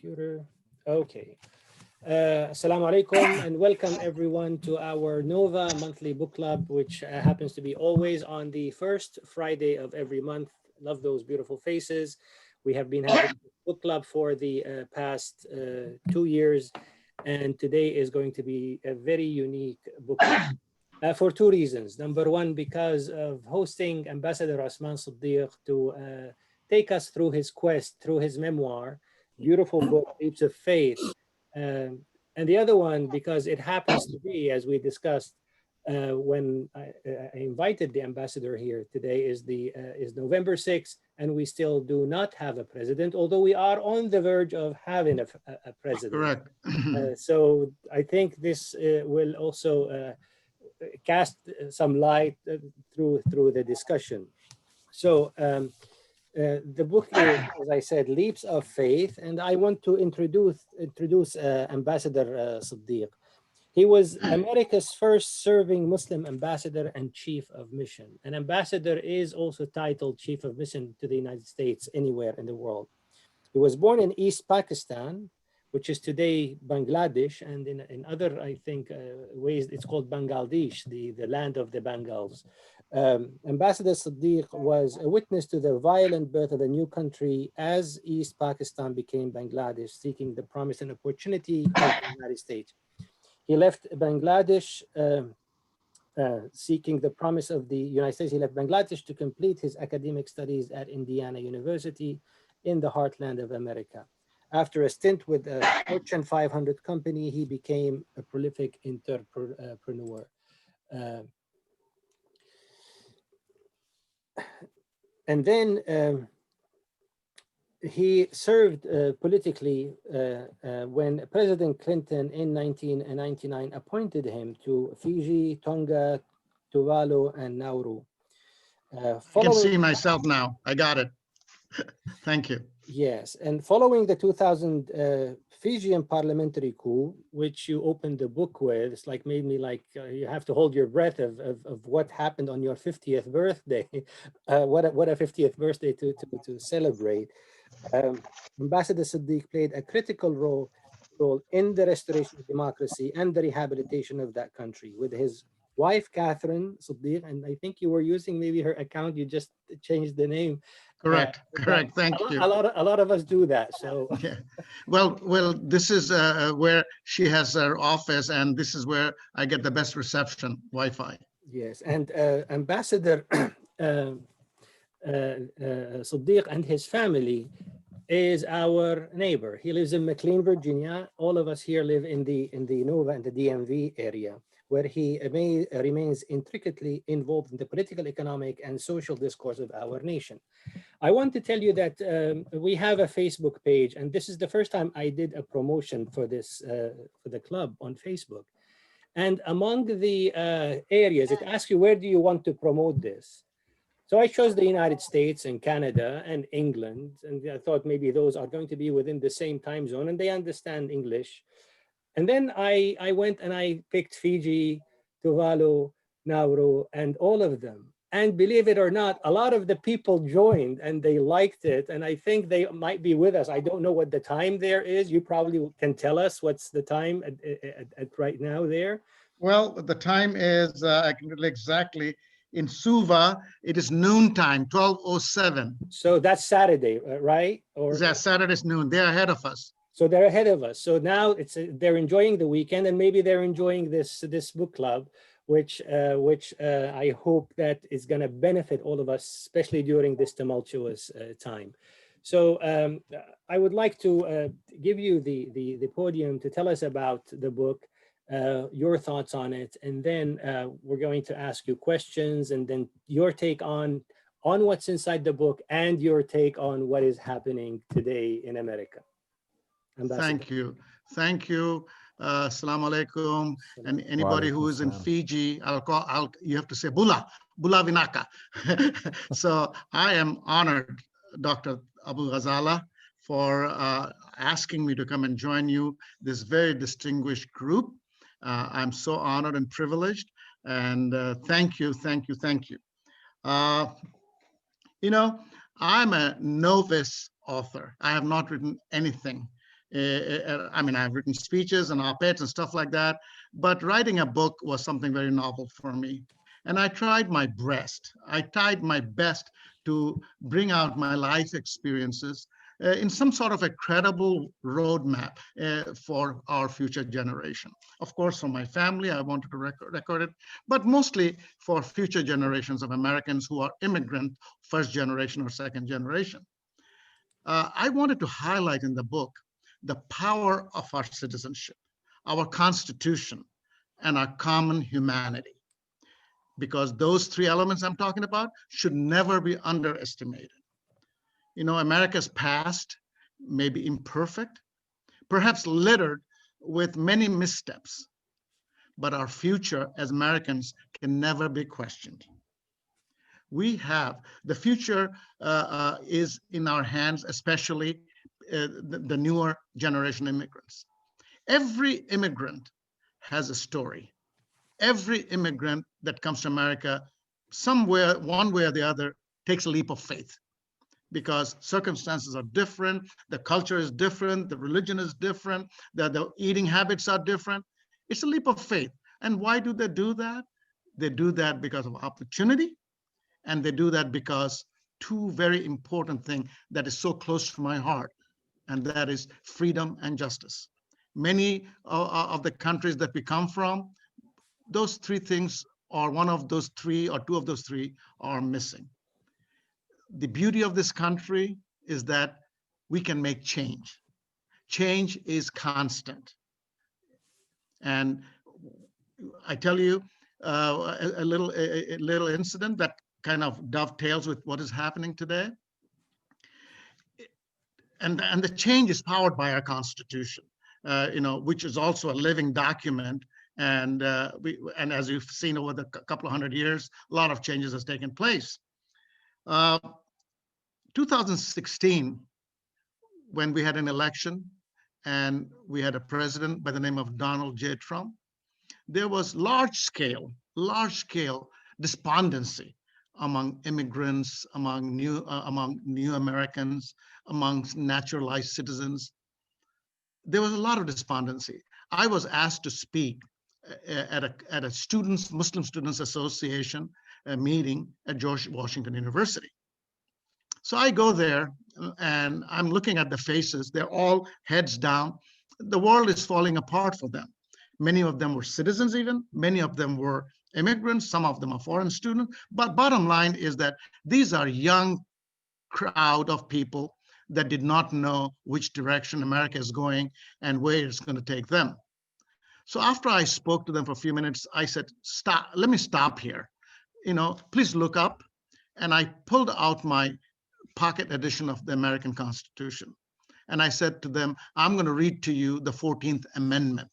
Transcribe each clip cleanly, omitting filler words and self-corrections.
computer. Okay. Assalamu alaikum and welcome everyone to our Nova monthly book club, which happens to be always on the first Friday of every month. Love those beautiful faces. We have been having book club for the past 2 years, and today is going to be a very unique book club. For two reasons. Number one, because of hosting Ambassador Osman Siddique to take us through his quest, through his memoir, beautiful book, Leaps of Faith. And the other one, because it happens to be, as we discussed when I invited the ambassador here today, is November 6th, and we still do not have a president, although we are on the verge of having a president. Correct. So I think this will also cast some light through the discussion. So the book is, as I said, Leaps of Faith, and I want to introduce Ambassador Siddique. He was America's first serving Muslim ambassador and chief of mission. An ambassador is also titled chief of mission to the United States anywhere in the world. He was born in East Pakistan, which is today Bangladesh, and in other, I think, ways, it's called Bangladesh, the land of the Bengals. Ambassador Siddique was a witness to the violent birth of a new country as East Pakistan became Bangladesh, seeking the promise and opportunity of the United States. He left Bangladesh, seeking the promise of the United States. He left Bangladesh to complete his academic studies at Indiana University in the heartland of America. After a stint with a Fortune 500 company, he became a prolific entrepreneur. And then he served politically when President Clinton in 1999 appointed him to Fiji, Tonga, Tuvalu, and Nauru. I can see myself now. I got it. Thank you. Yes, and following the 2000 Fijian parliamentary coup, which you opened the book with, it's like made me like you have to hold your breath of what happened on your 50th birthday. What a 50th birthday to celebrate. Ambassador Siddique played a critical role in the restoration of democracy and the rehabilitation of that country with his wife, Catherine Siddique, and I think you were using maybe her account, you just changed the name. Correct. Thank you. A lot of us do that. So yeah. Well, this is where she has her office, and this is where I get the best reception, Wi-Fi. Yes, and Ambassador Siddique and his family is our neighbor. He lives in McLean, Virginia. All of us here live in the Nova and the DMV area, where he remains intricately involved in the political, economic, and social discourse of our nation. I want to tell you that we have a Facebook page, and this is the first time I did a promotion for this, for the club on Facebook. And among the areas, it asks you, where do you want to promote this? So I chose the United States and Canada and England, and I thought maybe those are going to be within the same time zone, and they understand English. And then I went and I picked Fiji, Tuvalu, Nauru, and all of them. And believe it or not, a lot of the people joined and they liked it. And I think they might be with us. I don't know what the time there is. You probably can tell us what's the time at right now there. Well, the time is, I can tell exactly, in Suva, it is noontime, 12:07. So that's Saturday, right? Or yeah, Saturday's noon. They're ahead of us. So they're ahead of us. So now they're enjoying the weekend, and maybe they're enjoying this book club, which I hope that is going to benefit all of us, especially during this tumultuous time. So I would like to give you the podium to tell us about the book, your thoughts on it, and then we're going to ask you questions, and then your take on what's inside the book and your take on what is happening today in America. Ambassador. Thank you. Assalamu alaikum. And anybody who is in Fiji, you have to say Bula Vinaka. So I am honored, Dr. Abu Ghazala, for asking me to come and join you, this very distinguished group. I'm so honored and privileged, and thank you. You know, I'm a novice author. I have not written anything I mean, I've written speeches and op-eds and stuff like that, but writing a book was something very novel for me. And I tried my best. I tried my best to bring out my life experiences in some sort of a credible roadmap for our future generation. Of course, for my family, I wanted to record it, but mostly for future generations of Americans who are immigrant, first generation or second generation. I wanted to highlight in the book the power of our citizenship, our Constitution, and our common humanity, because those three elements I'm talking about should never be underestimated. You know, America's past may be imperfect, perhaps littered with many missteps, but our future as Americans can never be questioned. We have, the future is in our hands, especially the newer generation immigrants. Every immigrant has a story. Every immigrant that comes to America, somewhere, one way or the other, takes a leap of faith, because circumstances are different, the culture is different, the religion is different, the eating habits are different. It's a leap of faith. And why do they do that? They do that because of opportunity, and they do that because two very important things that is so close to my heart, and that is freedom and justice. Many of the countries that we come from, those three things, or one of those three, or two of those three, are missing. The beauty of this country is that we can make change. Change is constant. And I tell you a little incident that kind of dovetails with what is happening today. And the change is powered by our Constitution, you know, which is also a living document. And as you've seen over the couple of hundred years, a lot of changes has taken place. 2016, when we had an election and we had a president by the name of Donald J. Trump, there was large scale despondency among immigrants, among new Americans, amongst naturalized citizens. There was a lot of despondency. I was asked to speak at a Muslim Students Association meeting at George Washington University. So I go there and I'm looking at the faces. They're all heads down. The world is falling apart for them. Many of them were citizens even. Many of them were immigrants. Some of them are foreign students. But bottom line is that these are young crowd of people that did not know which direction America is going and where it's going to take them. So after I spoke to them for a few minutes, I said, "Stop, let me stop here. You know, please look up." And I pulled out my pocket edition of the American Constitution. And I said to them, "I'm going to read to you the 14th Amendment.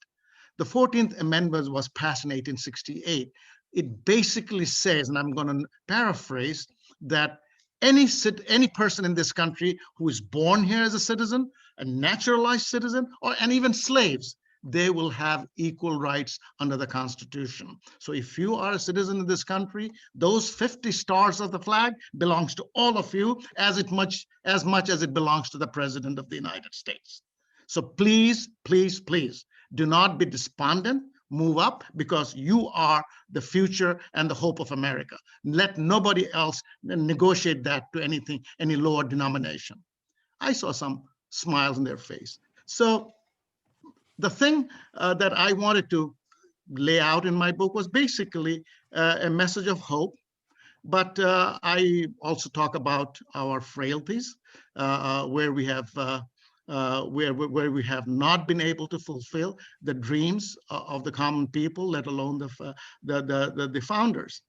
The 14th Amendment was passed in 1868. It basically says, and I'm going to paraphrase, that any person in this country who is born here as a citizen, a naturalized citizen, and even slaves, they will have equal rights under the Constitution. So if you are a citizen of this country, those 50 stars of the flag belongs to all of you as much as it belongs to the President of the United States. So please, please, please do not be despondent. Move up, because you are the future and the hope of America. Let nobody else negotiate that to any lower denomination." I saw some smiles in their face. So the thing that I wanted to lay out in my book was basically a message of hope. But I also talk about our frailties, where we have where we have not been able to fulfill the dreams of the common people, let alone the founders.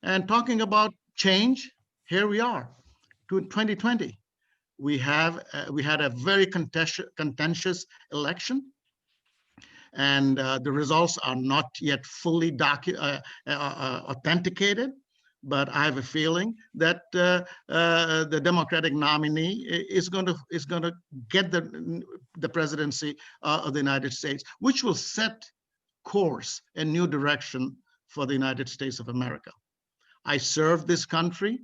And talking about change, here we are, to 2020. We had a very contentious election, and the results are not yet fully authenticated. But I have a feeling that the Democratic nominee is going to get the presidency of the United States, which will set course, a new direction for the United States of America. I served this country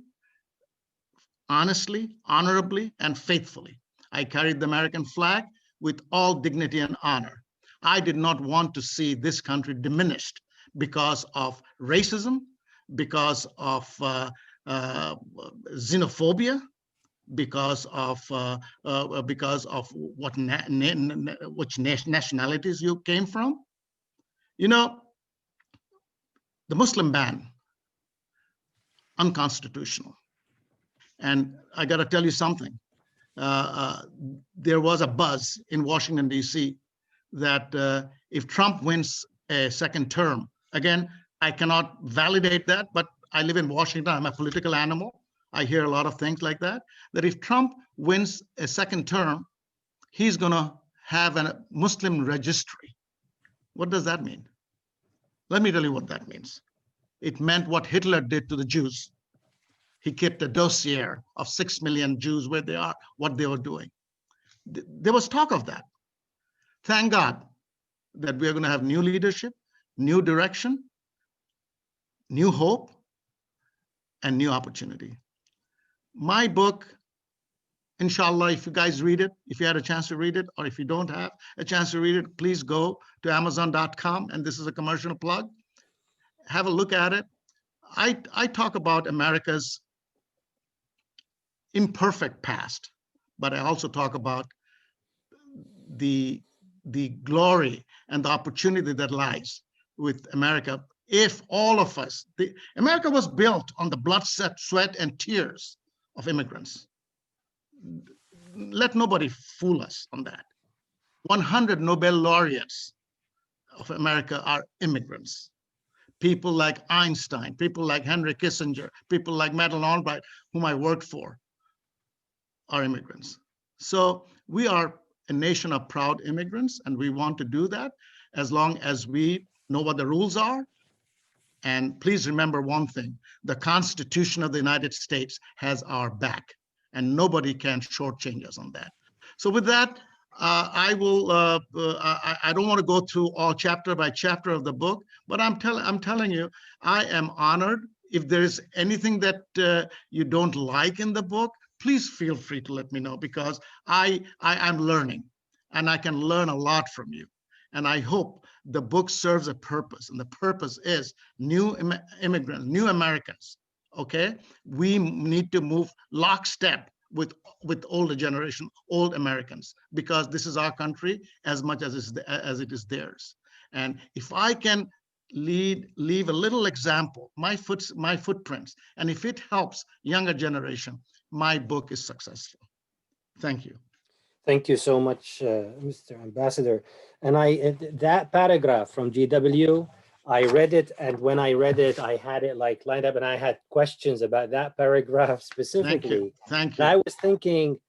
honestly, honorably, and faithfully. I carried the American flag with all dignity and honor. I did not want to see this country diminished because of racism, because of xenophobia, because of which nationalities you came from. You know, the Muslim ban, unconstitutional. And I got to tell you something. There was a buzz in Washington, D.C. that if Trump wins a second term, again, I cannot validate that, but I live in Washington. I'm a political animal. I hear a lot of things like that, that if Trump wins a second term, he's going to have a Muslim registry. What does that mean? Let me tell you what that means. It meant what Hitler did to the Jews. He kept a dossier of 6 million Jews, where they are, what they were doing. There was talk of that. Thank God that we are going to have new leadership, new direction, new hope, and new opportunity. My book, inshallah, if you guys read it, if you had a chance to read it, or if you don't have a chance to read it, please go to Amazon.com, and this is a commercial plug. Have a look at it. I talk about America's imperfect past, but I also talk about the glory and the opportunity that lies with America. If all of us, America was built on the blood, sweat, and tears of immigrants. Let nobody fool us on that. 100 Nobel laureates of America are immigrants. People like Einstein, people like Henry Kissinger, people like Madeleine Albright, whom I worked for, are immigrants. So we are a nation of proud immigrants, and we want to do that as long as we know what the rules are. And please remember one thing, the Constitution of the United States has our back, and nobody can shortchange us on that. So with that, I don't want to go through all chapter by chapter of the book, but I'm telling you, I am honored. If there's anything that you don't like in the book, please feel free to let me know, because I'm learning, and I can learn a lot from you. And I hope the book serves a purpose, and the purpose is new immigrants, new Americans, okay? We need to move lockstep with older generation, old Americans, because this is our country as much as it is theirs. And if I can leave a little example, my footprints, and if it helps younger generation, my book is successful. Thank you. Thank you so much, Mr. Ambassador. And that paragraph from GW, I read it, and when I read it, I had it like lined up, and I had questions about that paragraph specifically. Thank you. And I was thinking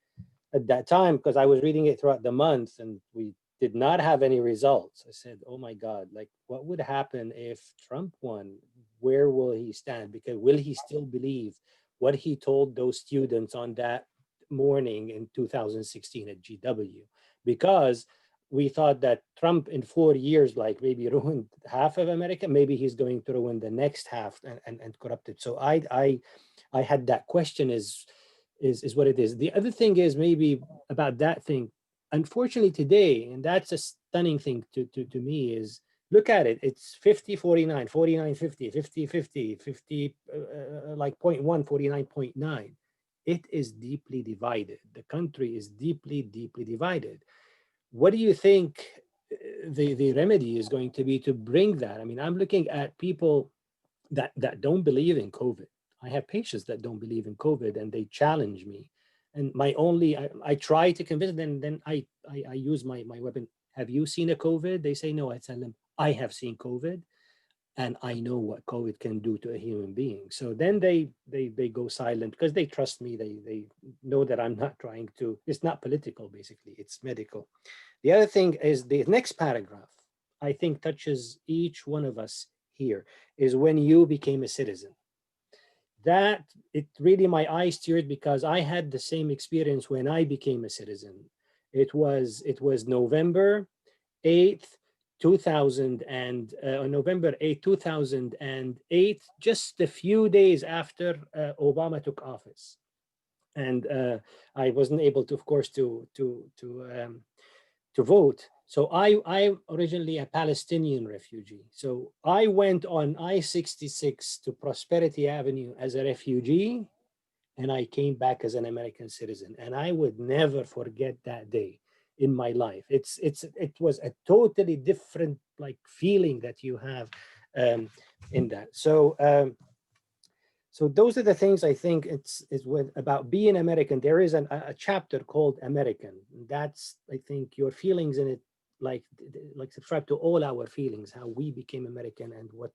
at that time, because I was reading it throughout the month, and we did not have any results. I said, oh my God, like what would happen if Trump won? Where will he stand? Because will he still believe what he told those students on that morning in 2016 at GW? Because we thought that Trump in 4 years, like maybe ruined half of America, maybe he's going to ruin the next half and corrupt it. So I had that question is what it is. The other thing is maybe about that thing, unfortunately today, and that's a stunning thing to me, is look at it. It's 50-49, 49-50, 50-50, 50 like 0.1, 49.9. It is deeply divided. The country is deeply, deeply divided. What do you think the remedy is going to be to bring that? I mean, I'm looking at people that don't believe in COVID. I have patients that don't believe in COVID, and they challenge me. And I try to convince them, then I use my weapon. Have you seen a COVID? They say no. I tell them, I have seen COVID, and I know what COVID can do to a human being. So then they go silent because they trust me. They know that I'm not trying to, it's not political, basically, it's medical. The other thing is the next paragraph, I think touches each one of us here, is when you became a citizen. That, it really, my eyes teared, because I had the same experience when I became a citizen. It was November 8th, 2000 and November 8, 2008, just a few days after Obama took office. And I wasn't able to, of course, to to vote. So I'm originally a Palestinian refugee. So I went on I-66 to Prosperity Avenue as a refugee, and I came back as an American citizen. And I would never forget that day in my life. It was a totally different like feeling that you have in that. So those are the things I think it's about being American. There is a chapter called American. That's, I think, your feelings in it, like subscribe to all our feelings, how we became American and what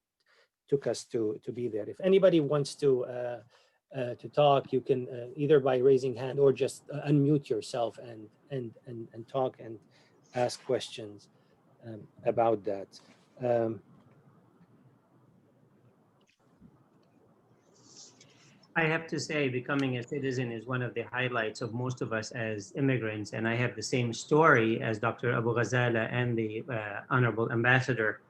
took us to be there. If anybody wants to talk, you can either by raising hand or just unmute yourself and talk and ask questions about that. I have to say, becoming a citizen is one of the highlights of most of us as immigrants. And I have the same story as Dr. Abu Ghazala and the Honorable Ambassador,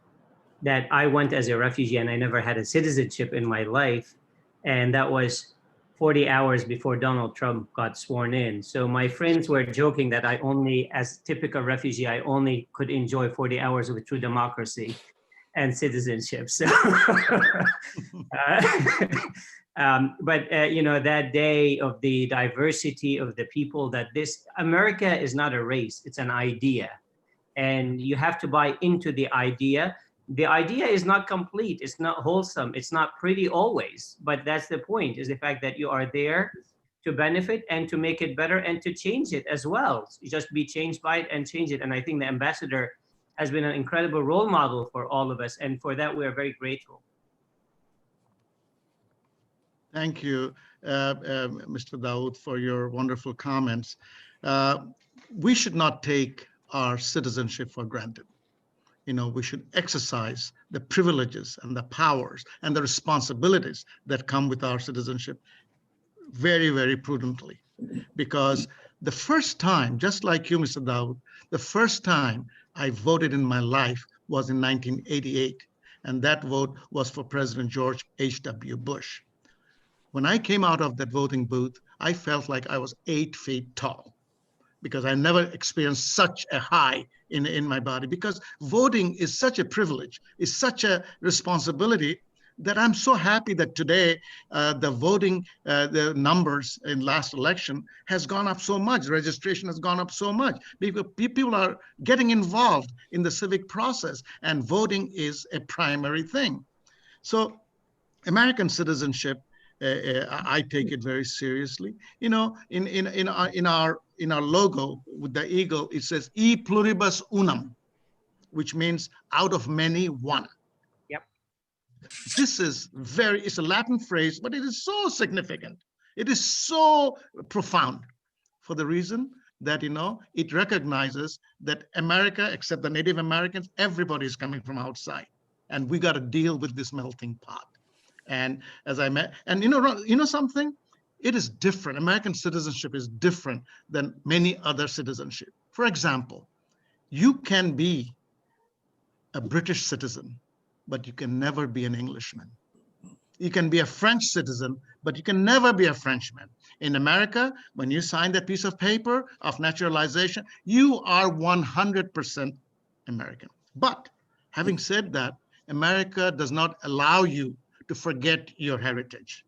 that I went as a refugee and I never had a citizenship in my life. And that was 40 hours before Donald Trump got sworn in. So my friends were joking that I only, as typical refugee, I only could enjoy 40 hours of true democracy and citizenship. So, you know, that day of the diversity of the people, that this America is not a race, it's an idea. And you have to buy into the idea. The idea is not complete, it's not wholesome, it's not pretty always, but that's the point, is the fact that you are there to benefit and to make it better and to change it as well. You just be changed by it and change it. And I think the ambassador has been an incredible role model for all of us. And for that, we are very grateful. Thank you, Mr. Dawood, for your wonderful comments. We should not take our citizenship for granted. You know, we should exercise the privileges and the powers and the responsibilities that come with our citizenship very, very prudently. Because the first time, just like you, Mr. Dawood, the first time I voted in my life was in 1988. And that vote was for President George H.W. Bush. When I came out of that voting booth, I felt like I was 8 feet tall, because I never experienced such a high in my body, because voting is such a privilege, is such a responsibility, that I'm so happy that today the voting, the numbers in last election has gone up so much, registration has gone up so much, because people are getting involved in the civic process, and voting is a primary thing. So American citizenship, I take it very seriously. You know, in our logo with the eagle, it says "E pluribus unum," which means out of many, one. Yep. This is it's a Latin phrase, but it is so significant. It is so profound, for the reason that, you know, it recognizes that America, except the Native Americans, everybody is coming from outside, and we got to deal with this melting pot. And as I met, and you know something, it is different. American citizenship is different than many other citizenship. For example, you can be a British citizen, but you can never be an Englishman. You can be a French citizen, but you can never be a Frenchman. In America, when you sign that piece of paper of naturalization, you are 100% American. But having said that, America does not allow you to forget your heritage.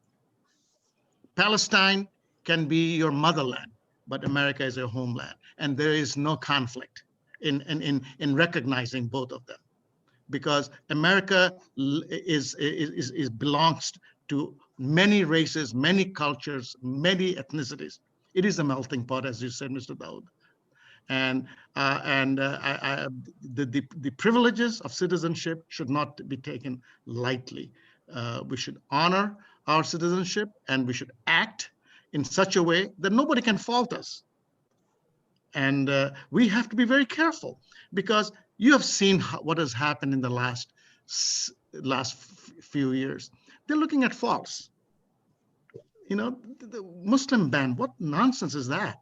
Palestine can be your motherland, but America is your homeland. And there is no conflict in recognizing both of them, because America belongs to many races, many cultures, many ethnicities. It is a melting pot, as you said, Mr. Dawood. And the privileges of citizenship should not be taken lightly. We should honor our citizenship, and we should act in such a way that nobody can fault us. And we have to be very careful, because you have seen what has happened in the last few years. They're looking at faults. You know, the Muslim ban, what nonsense is that?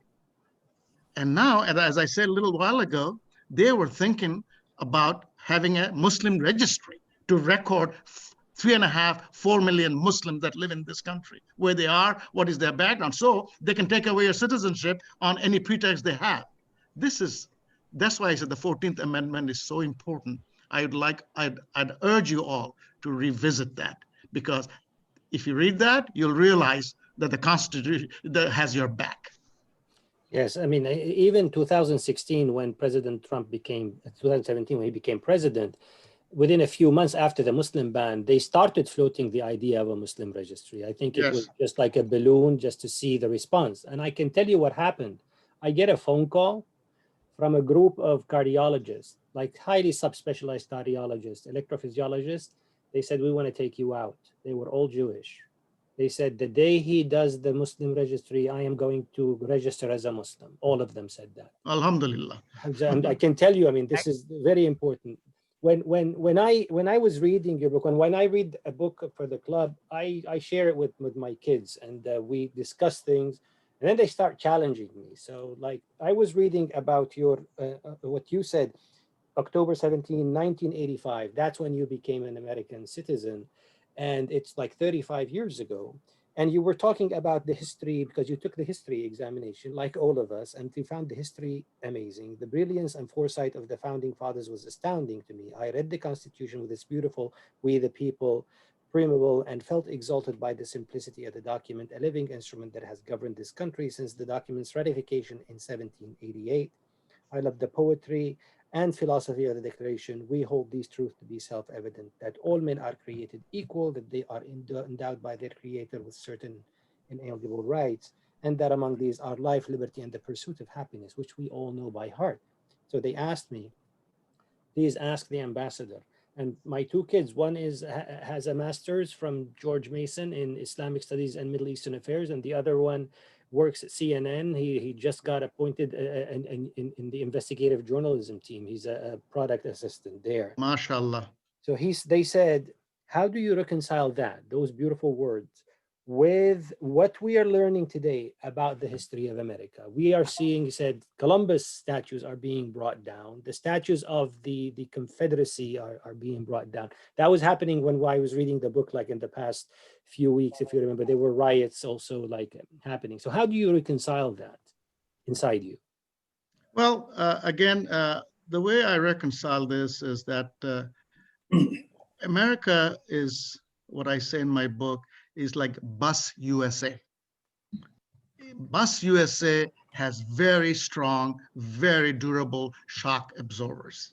And now, as I said a little while ago, they were thinking about having a Muslim registry to record 3.5, 4 million Muslims that live in this country, where they are, what is their background, so they can take away your citizenship on any pretext they have. This is That's why I said the 14th Amendment is so important. I'd urge you all to revisit that, because if you read that, you'll realize that the Constitution has your back. Yes, I mean, even 2016, when President Trump became, 2017, when he became president, within a few months after the Muslim ban, they started floating the idea of a Muslim registry. I think it was just like a balloon just to see the response. And I can tell you what happened. I get a phone call from a group of cardiologists, like highly subspecialized cardiologists, electrophysiologists. They said, we want to take you out. They were all Jewish. They said, the day he does the Muslim registry, I am going to register as a Muslim. All of them said that. Alhamdulillah. And I can tell you, I mean, this is very important. When I was reading your book, and when I read a book for the club, I share it with my kids, and we discuss things, and then they start challenging me. So like I was reading about your what you said, October 17, 1985. That's when you became an American citizen, and it's like 35 years ago. And you were talking about the history because you took the history examination, like all of us, and you found the history amazing. The brilliance and foresight of the founding fathers was astounding to me. I read the Constitution with its beautiful, we the people, preamble, and felt exalted by the simplicity of the document, a living instrument that has governed this country since the document's ratification in 1788. I love the poetry and philosophy of the Declaration. We hold these truths to be self-evident, that all men are created equal, that they are endowed by their Creator with certain inalienable rights, and that among these are life, liberty, and the pursuit of happiness, which we all know by heart. So they asked me, please ask the ambassador. And my two kids, one has a master's from George Mason in Islamic Studies and Middle Eastern Affairs, and the other one works at CNN. He just got appointed in the investigative journalism team. He's a product assistant there. MashaAllah. So they said, how do you reconcile that, those beautiful words, with what we are learning today about the history of America? We are seeing, he said, Columbus statues are being brought down. The statues of the Confederacy are being brought down. That was happening when I was reading the book, like in the past few weeks, if you remember. There were riots also like happening. So how do you reconcile that inside you? Well, again, the way I reconcile this is that America is, what I say in my book, is like Bus USA. Bus USA has very strong, very durable shock absorbers.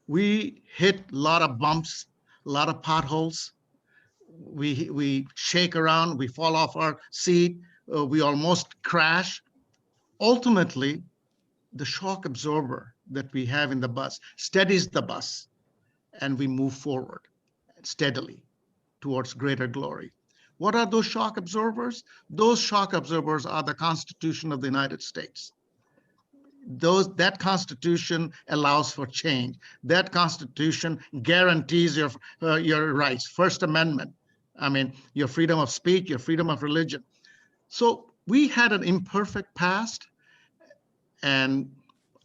We hit a lot of bumps, a lot of potholes. We shake around, we fall off our seat, we almost crash. Ultimately, the shock absorber that we have in the bus steadies the bus, and we move forward steadily towards greater glory. What are those shock absorbers? Those shock absorbers are the Constitution of the United States. That Constitution allows for change. That Constitution guarantees your rights. First Amendment, I mean, your freedom of speech, your freedom of religion. So we had an imperfect past, and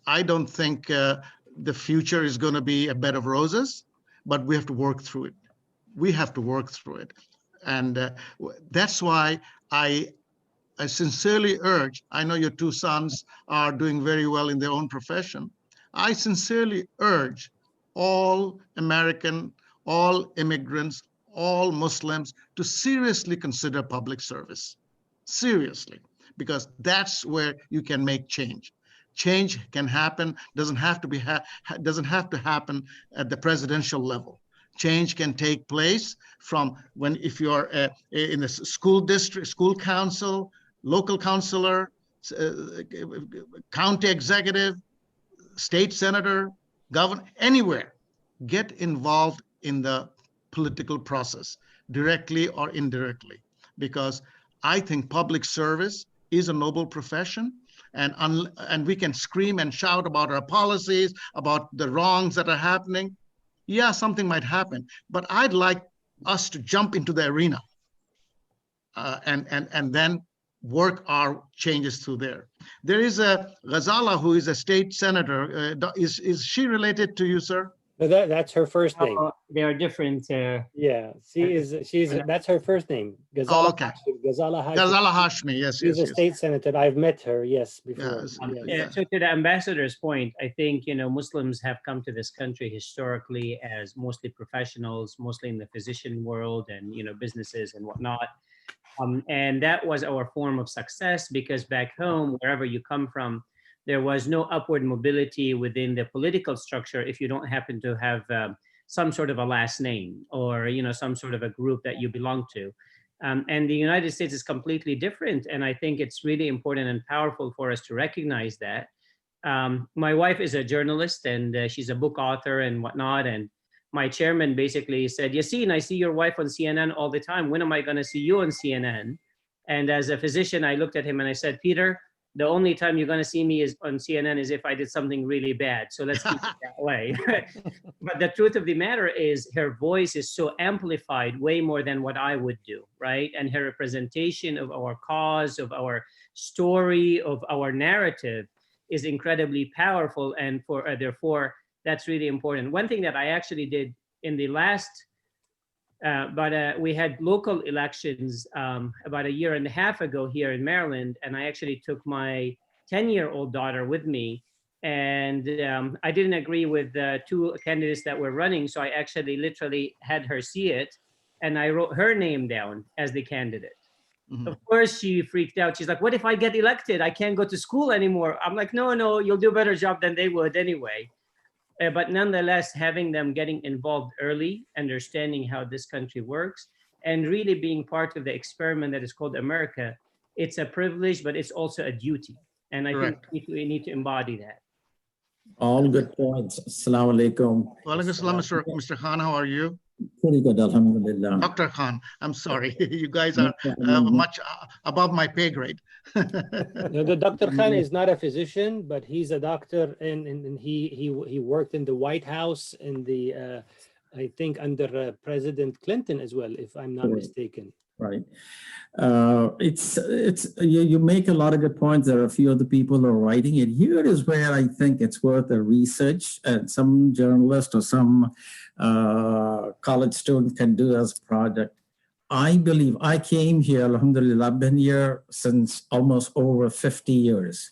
I don't think the future is going to be a bed of roses, but we have to work through it. We have to work through it. And that's why I sincerely urge, I know your two sons are doing very well in their own profession. I sincerely urge all American, all immigrants, all Muslims to seriously consider public service. Seriously, because that's where you can make change. Change can happen, doesn't have to happen at the presidential level. Change can take place from if you're in a school district, school council, local councilor, county executive, state senator, governor, anywhere. Get involved in the political process, directly or indirectly, because I think public service is a noble profession. And we can scream and shout about our policies, about the wrongs that are happening. Yeah, something might happen, but I'd like us to jump into the arena and then work our changes through there. There is a Ghazala who is a state senator. Is she related to you, sir? So that's her first name. They are different. Yeah, that's her first name. Oh, okay. Ghazala Hashmi. Ghazala Hashmi, yes, She's a state senator. I've met her, yes, before. Yes. So to the ambassador's point, I think, Muslims have come to this country historically as mostly professionals, mostly in the physician world and, businesses and whatnot. And that was our form of success because back home, wherever you come from, there was no upward mobility within the political structure if you don't happen to have some sort of a last name or, some sort of a group that you belong to. And the United States is completely different. And I think it's really important and powerful for us to recognize that. My wife is a journalist and she's a book author and whatnot. And my chairman basically said, Yassine, I see your wife on CNN all the time. When am I going to see you on CNN? And as a physician, I looked at him and I said, Peter, the only time you're going to see me is on CNN is if I did something really bad. So let's keep it that way. But the truth of the matter is her voice is so amplified way more than what I would do, right? And her representation of our cause, of our story, of our narrative is incredibly powerful. And therefore, that's really important. One thing that I actually did in the last we had local elections about a year and a half ago here in Maryland, and I actually took my 10-year-old daughter with me, and I didn't agree with the two candidates that were running, so I actually literally had her see it, and I wrote her name down as the candidate. Mm-hmm. Of course, she freaked out. She's like, what if I get elected? I can't go to school anymore. I'm like, no, you'll do a better job than they would anyway. But nonetheless, having them getting involved early, understanding how this country works, and really being part of the experiment that is called America, it's a privilege, but it's also a duty. And I think we need to embody that. All good points. Assalamu alaikum. Wa alaikum assalam, Mr. Khan, how are you? Pretty good, alhamdulillah. Dr. Khan, I'm sorry. You guys are much above my pay grade. No, the Dr. Khan is not a physician, but he's a doctor, and he worked in the White House in the I think under President Clinton as well, if I'm not mistaken. Right. You make a lot of good points. There are a few other people who are writing it. Here is where I think it's worth a research, and some journalist or some college student can do as a project. I believe I came here, alhamdulillah, I've been here since almost over 50 years.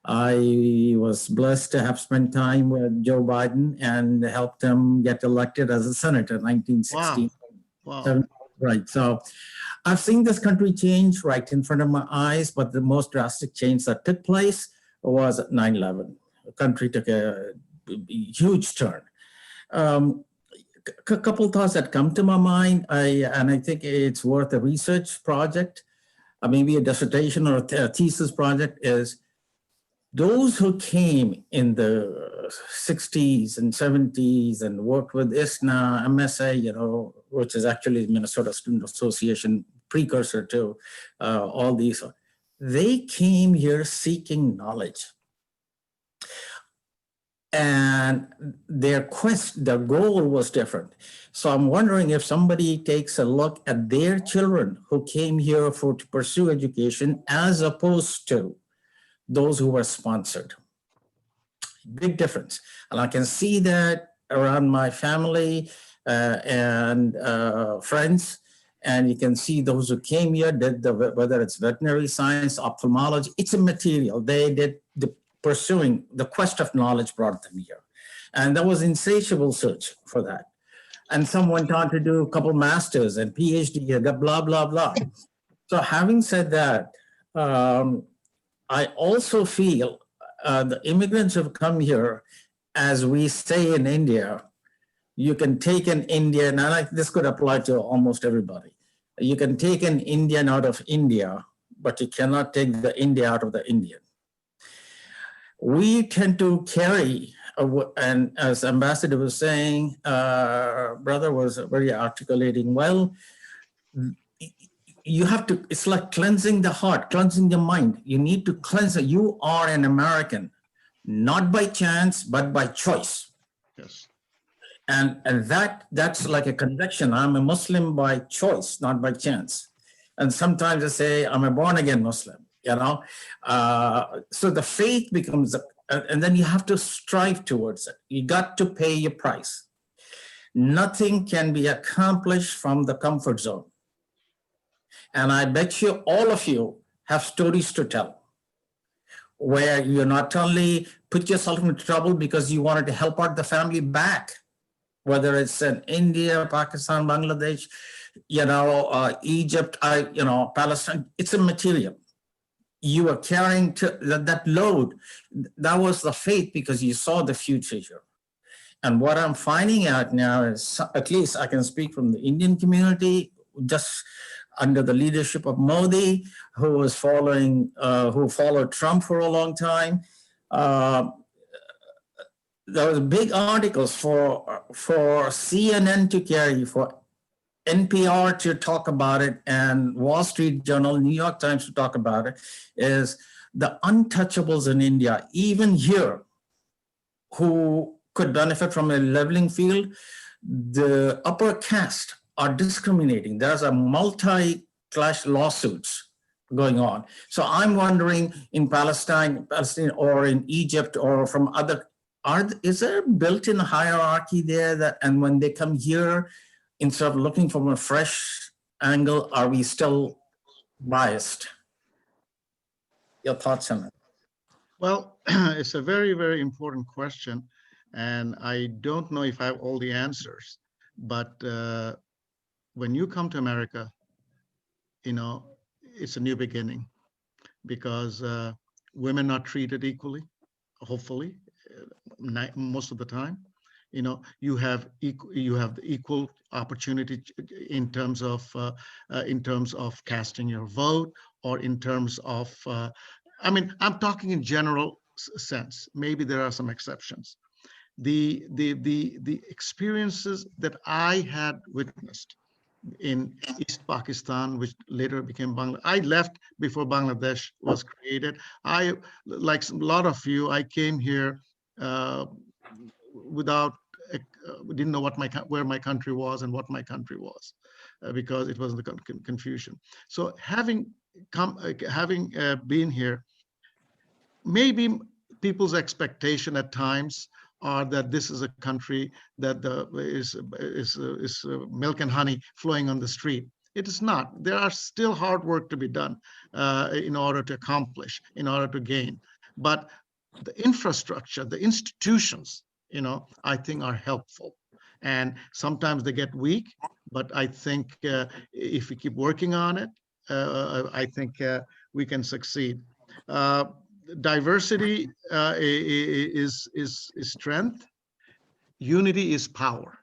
I was blessed to have spent time with Joe Biden and helped him get elected as a senator in 1960. Wow. Right. So I've seen this country change right in front of my eyes, but the most drastic change that took place was at 9/11. The country took a huge turn. A couple of thoughts that come to my mind, and I think it's worth a research project, maybe a dissertation or a thesis project, is those who came in the 60s and 70s and worked with ISNA, MSA, which is actually Minnesota Student Association precursor to all these, they came here seeking knowledge. And their goal was different. So I'm wondering if somebody takes a look at their children who came here to pursue education as opposed to those who were sponsored. Big difference. And I can see that around my family and friends. And you can see those who came here, whether it's veterinary science, ophthalmology, it's a material. They did pursuing the quest of knowledge brought them here. And there was insatiable search for that. And some went on to do a couple masters and PhD, blah, blah, blah. So having said that, I also feel the immigrants have come here, as we say in India, you can take an Indian, and this could apply to almost everybody. You can take an Indian out of India, but you cannot take the India out of the Indian. We tend to carry, and as Ambassador was saying, brother was very articulating well, you have to, it's like cleansing the heart, cleansing the mind. You need to cleanse it. You are an American, not by chance, but by choice. Yes. And that's like a conviction. I'm a Muslim by choice, not by chance. And sometimes I say, I'm a born again Muslim. So the faith becomes, and then you have to strive towards it. You got to pay your price. Nothing can be accomplished from the comfort zone. And I bet you all of you have stories to tell where you not only put yourself into trouble because you wanted to help out the family back, whether it's in India, Pakistan, Bangladesh, Egypt, Palestine, it's immaterial. You are carrying that load. That was the faith because you saw the future here. And what I'm finding out now is, at least I can speak from the Indian community, just under the leadership of Modi, who followed Trump for a long time. There was big articles for CNN to carry, for NPR to talk about it, and Wall Street Journal, New York Times to talk about it, is the untouchables in India, even here, who could benefit from a leveling field, the upper caste are discriminating. There's a multi-class lawsuits going on. So I'm wondering, in Palestine or in Egypt or from other, is there a built-in hierarchy there that, and when they come here, instead of looking from a fresh angle, are we still biased? Your thoughts on it? Well, it's a very, very important question. And I don't know if I have all the answers, but when you come to America, it's a new beginning, because women are treated equally, hopefully, most of the time. You have the equal opportunity in terms of casting your vote, or in terms of, I'm talking in general sense. Maybe there are some exceptions. The experiences that I had witnessed in East Pakistan, which later became Bangladesh. I left before Bangladesh was created. I, like a lot of you, I came here didn't know where my country was and what my country was, because it was the confusion. So having been here, maybe people's expectation at times are that this is a country that is milk and honey flowing on the street. It is not. There are still hard work to be done in order to accomplish, in order to gain. But the infrastructure, the institutions, I think are helpful. And sometimes they get weak, but I think if we keep working on it, I think we can succeed. Diversity is strength. Unity is power.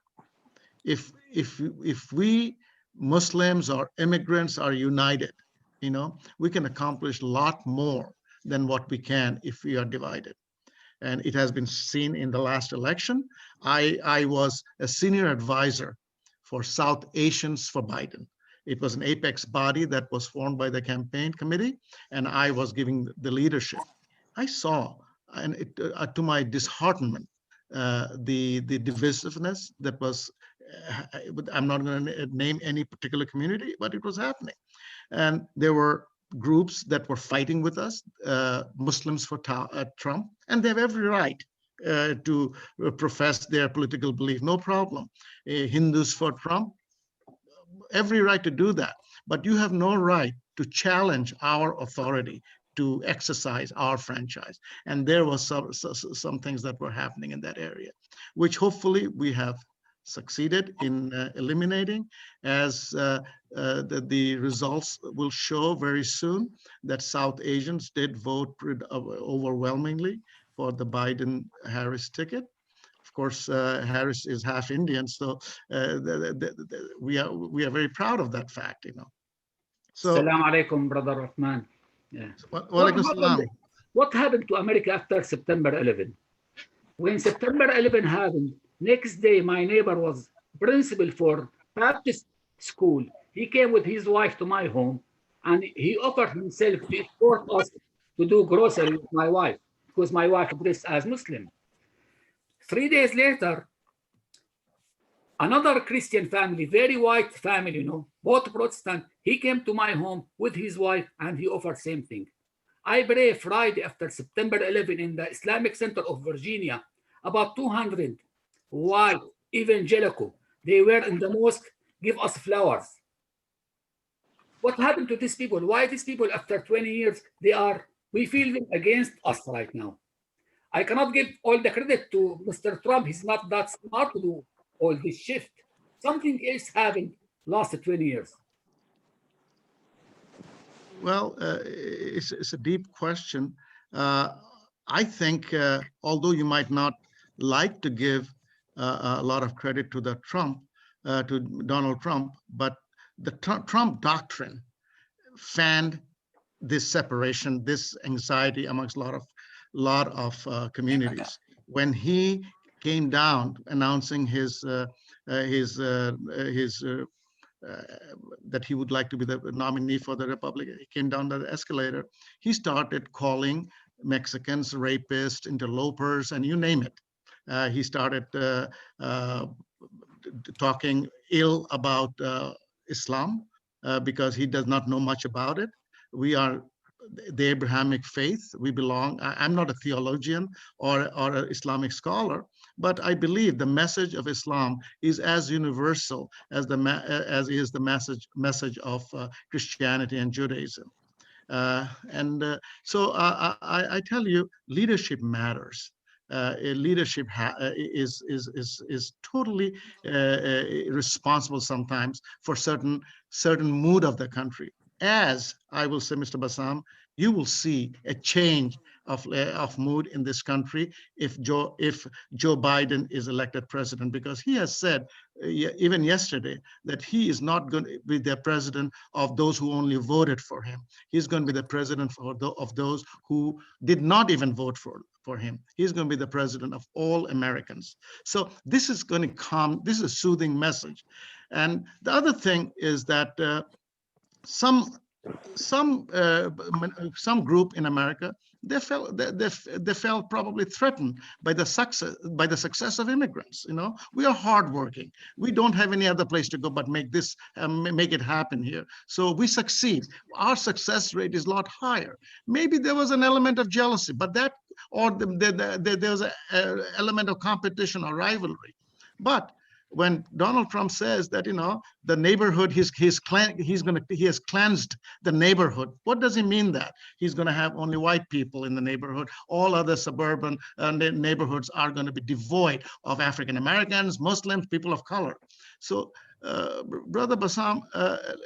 If we Muslims or immigrants are united, we can accomplish a lot more than what we can if we are divided. And it has been seen in the last election. I was a senior advisor for South Asians for Biden. It was an apex body that was formed by the campaign committee, and I was giving the leadership. I saw, and to my disheartenment, the divisiveness that was, I'm not going to name any particular community, but it was happening. And there were groups that were fighting with us, Muslims for Trump, and they have every right to profess their political belief, no problem. Hindus for Trump, every right to do that. But you have no right to challenge our authority to exercise our franchise. And there was some things that were happening in that area, which hopefully we have succeeded in eliminating, as the results will show very soon that South Asians did vote overwhelmingly for the Biden-Harris ticket. Of course, Harris is half Indian, so we are very proud of that fact, So, Assalamu alaikum, Brother Rahman. Yeah. What happened to America after September 11? When September 11 happened, next day my neighbor was principal for Baptist school. He came with his wife to my home, and he offered himself to escort us to do grocery with my wife, because my wife dressed as Muslim. 3 days later, another Christian family, very white family, both Protestant, he came to my home with his wife, and he offered same thing. I pray Friday after September 11 in the Islamic Center of Virginia, about 200 white evangelical. They were in the mosque, give us flowers. What happened to these people? Why these people, after 20 years, we feel them against us right now? I cannot give all the credit to Mr. Trump. He's not that smart to do all this shift. Something else happened last 20 years. Well, it's a deep question. I think, although you might not like to give a lot of credit to to Donald Trump, but the Trump doctrine fanned this separation, this anxiety amongst a lot of communities. When he came down announcing that he would like to be the nominee for the Republican, he came down the escalator. He started calling Mexicans rapists, interlopers, and you name it. He started talking ill about Islam because he does not know much about it. We are the Abrahamic faith. We belong. I'm not a theologian or an Islamic scholar, but I believe the message of Islam is as universal as is the message of Christianity and Judaism. So I tell you, leadership matters. Leadership is totally responsible sometimes for certain mood of the country. As I will say, Mr. Bassam, you will see a change of mood in this country if Joe Biden is elected president, because he has said even yesterday that he is not going to be the president of those who only voted for him. He's going to be the president of those who did not even vote for him. He's going to be the president of all Americans. So this is going to calm. This is a soothing message. And the other thing is that some group in America, they felt probably threatened by the success of immigrants. You know, we are hardworking. We don't have any other place to go but make it happen here. So we succeed. Our success rate is a lot higher. Maybe there was an element of jealousy, but there was an element of competition or rivalry. But when Donald Trump says that, you know, the neighborhood, he has cleansed the neighborhood. What does he mean that? He's going to have only white people in the neighborhood. All other suburban neighborhoods are going to be devoid of African Americans, Muslims, people of color. So, Brother Bassam,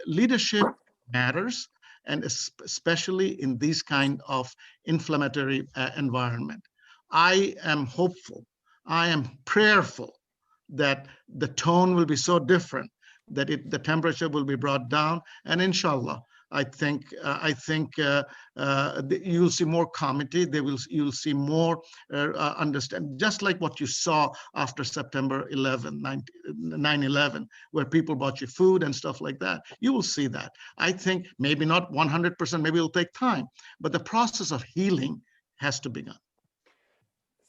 leadership matters, and especially in this kind of inflammatory environment. I am hopeful. I am prayerful that the tone will be so different that the temperature will be brought down, and inshallah, I think you'll see more comedy. You'll see more understand, just like what you saw after September 11, 9/11, where people brought you food and stuff like that. You will see that. I think maybe not 100%, maybe it'll take time, but the process of healing has to begin.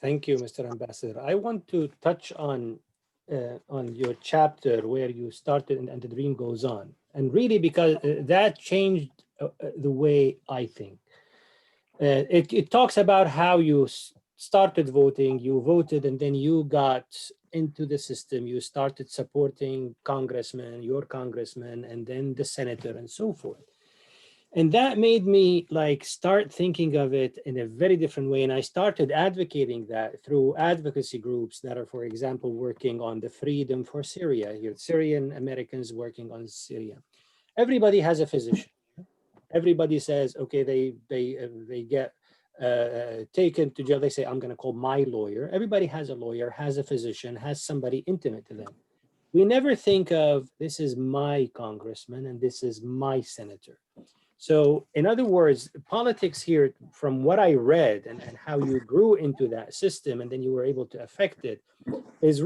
Thank you, Mr. Ambassador. I want to touch on your chapter where you started and the dream goes on, and really because that changed the way I think. It talks about how you started voting, you voted, and then you got into the system, you started supporting your congressman, and then the senator and so forth. And that made me like start thinking of it in a very different way. And I started advocating that through advocacy groups that are, for example, working on the freedom for Syria, here, Syrian Americans working on Syria. Everybody has a physician. Everybody says, okay, they get taken to jail. They say, I'm going to call my lawyer. Everybody has a lawyer, has a physician, has somebody intimate to them. We never think of, this is my congressman and this is my senator. So in other words, politics here, from what I read and how you grew into that system and then you were able to affect it, is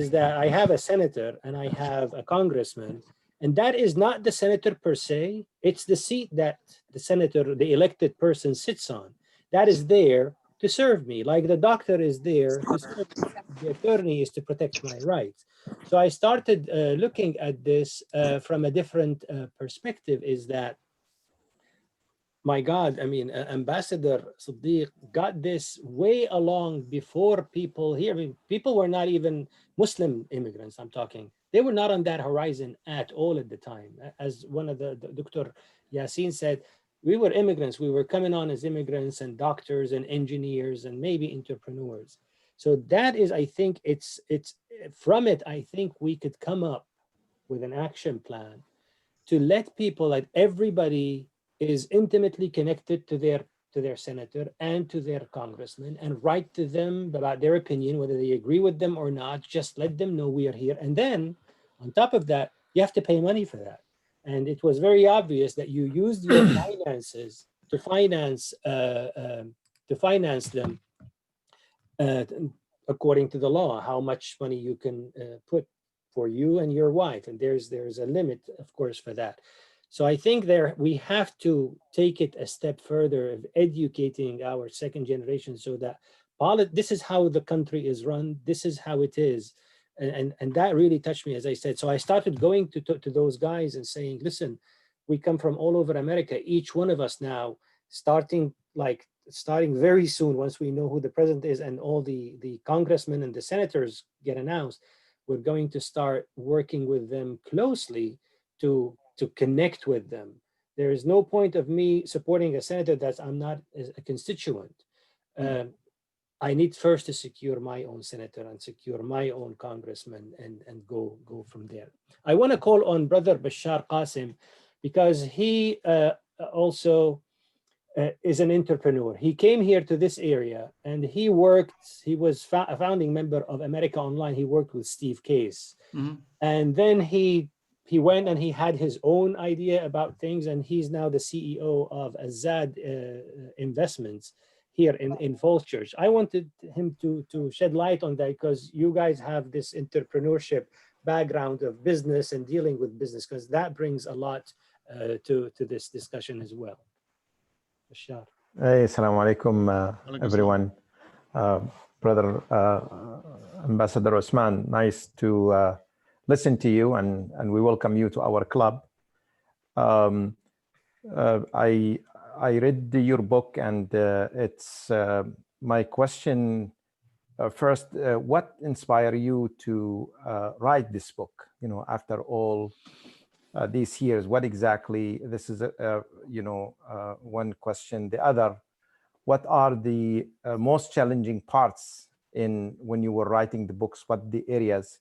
that I have a senator and I have a congressman, and that is not the senator per se. It's the seat that the senator, the elected person, sits on. That is there to serve me, like the doctor is there to serve me. The attorney is to protect my rights. So I started looking at this from a different perspective, is that my God, I mean, Ambassador Siddique got this way along before people here. I mean, people were not even Muslim immigrants, I'm talking. They were not on that horizon at all at the time. As one of the Dr. Yasin said, we were immigrants. We were coming on as immigrants and doctors and engineers and maybe entrepreneurs. So that is, I think it's from it, I think we could come up with an action plan to let people, like everybody is intimately connected to their senator and to their congressman, and write to them about their opinion, whether they agree with them or not. Just let them know we are here. And then on top of that, you have to pay money for that. And it was very obvious that you used your finances to finance them according to the law, how much money you can put for you and your wife. And there's a limit, of course, for that. So I think we have to take it a step further of educating our second generation, so that this is how the country is run. This is how it is. And that really touched me, as I said. So I started going to those guys and saying, listen, we come from all over America. Each one of us now, starting very soon, once we know who the president is and all the congressmen and the senators get announced, we're going to start working with them closely to connect with them. There is no point of me supporting a senator that I'm not a constituent. I need first to secure my own senator and secure my own congressman and go from there. I want to call on Brother Bashar Qasim, because he also is an entrepreneur. He came here to this area and he was a founding member of America Online. He worked with Steve Case. Mm-hmm. And then he went and he had his own idea about things, and he's now the CEO of Azad Investments here in Falls Church. I wanted him to shed light on that, because you guys have this entrepreneurship background of business and dealing with business, because that brings a lot to this discussion as well. Bashar. Hey, assalamu alaikum, everyone. Brother Ambassador Osman, nice to listen to you, and we welcome you to our club. I read your book, and it's my question first, what inspired you to write this book? You know, after all these years, what exactly, this is one question. The other, what are the most challenging parts when you were writing the books? What the areas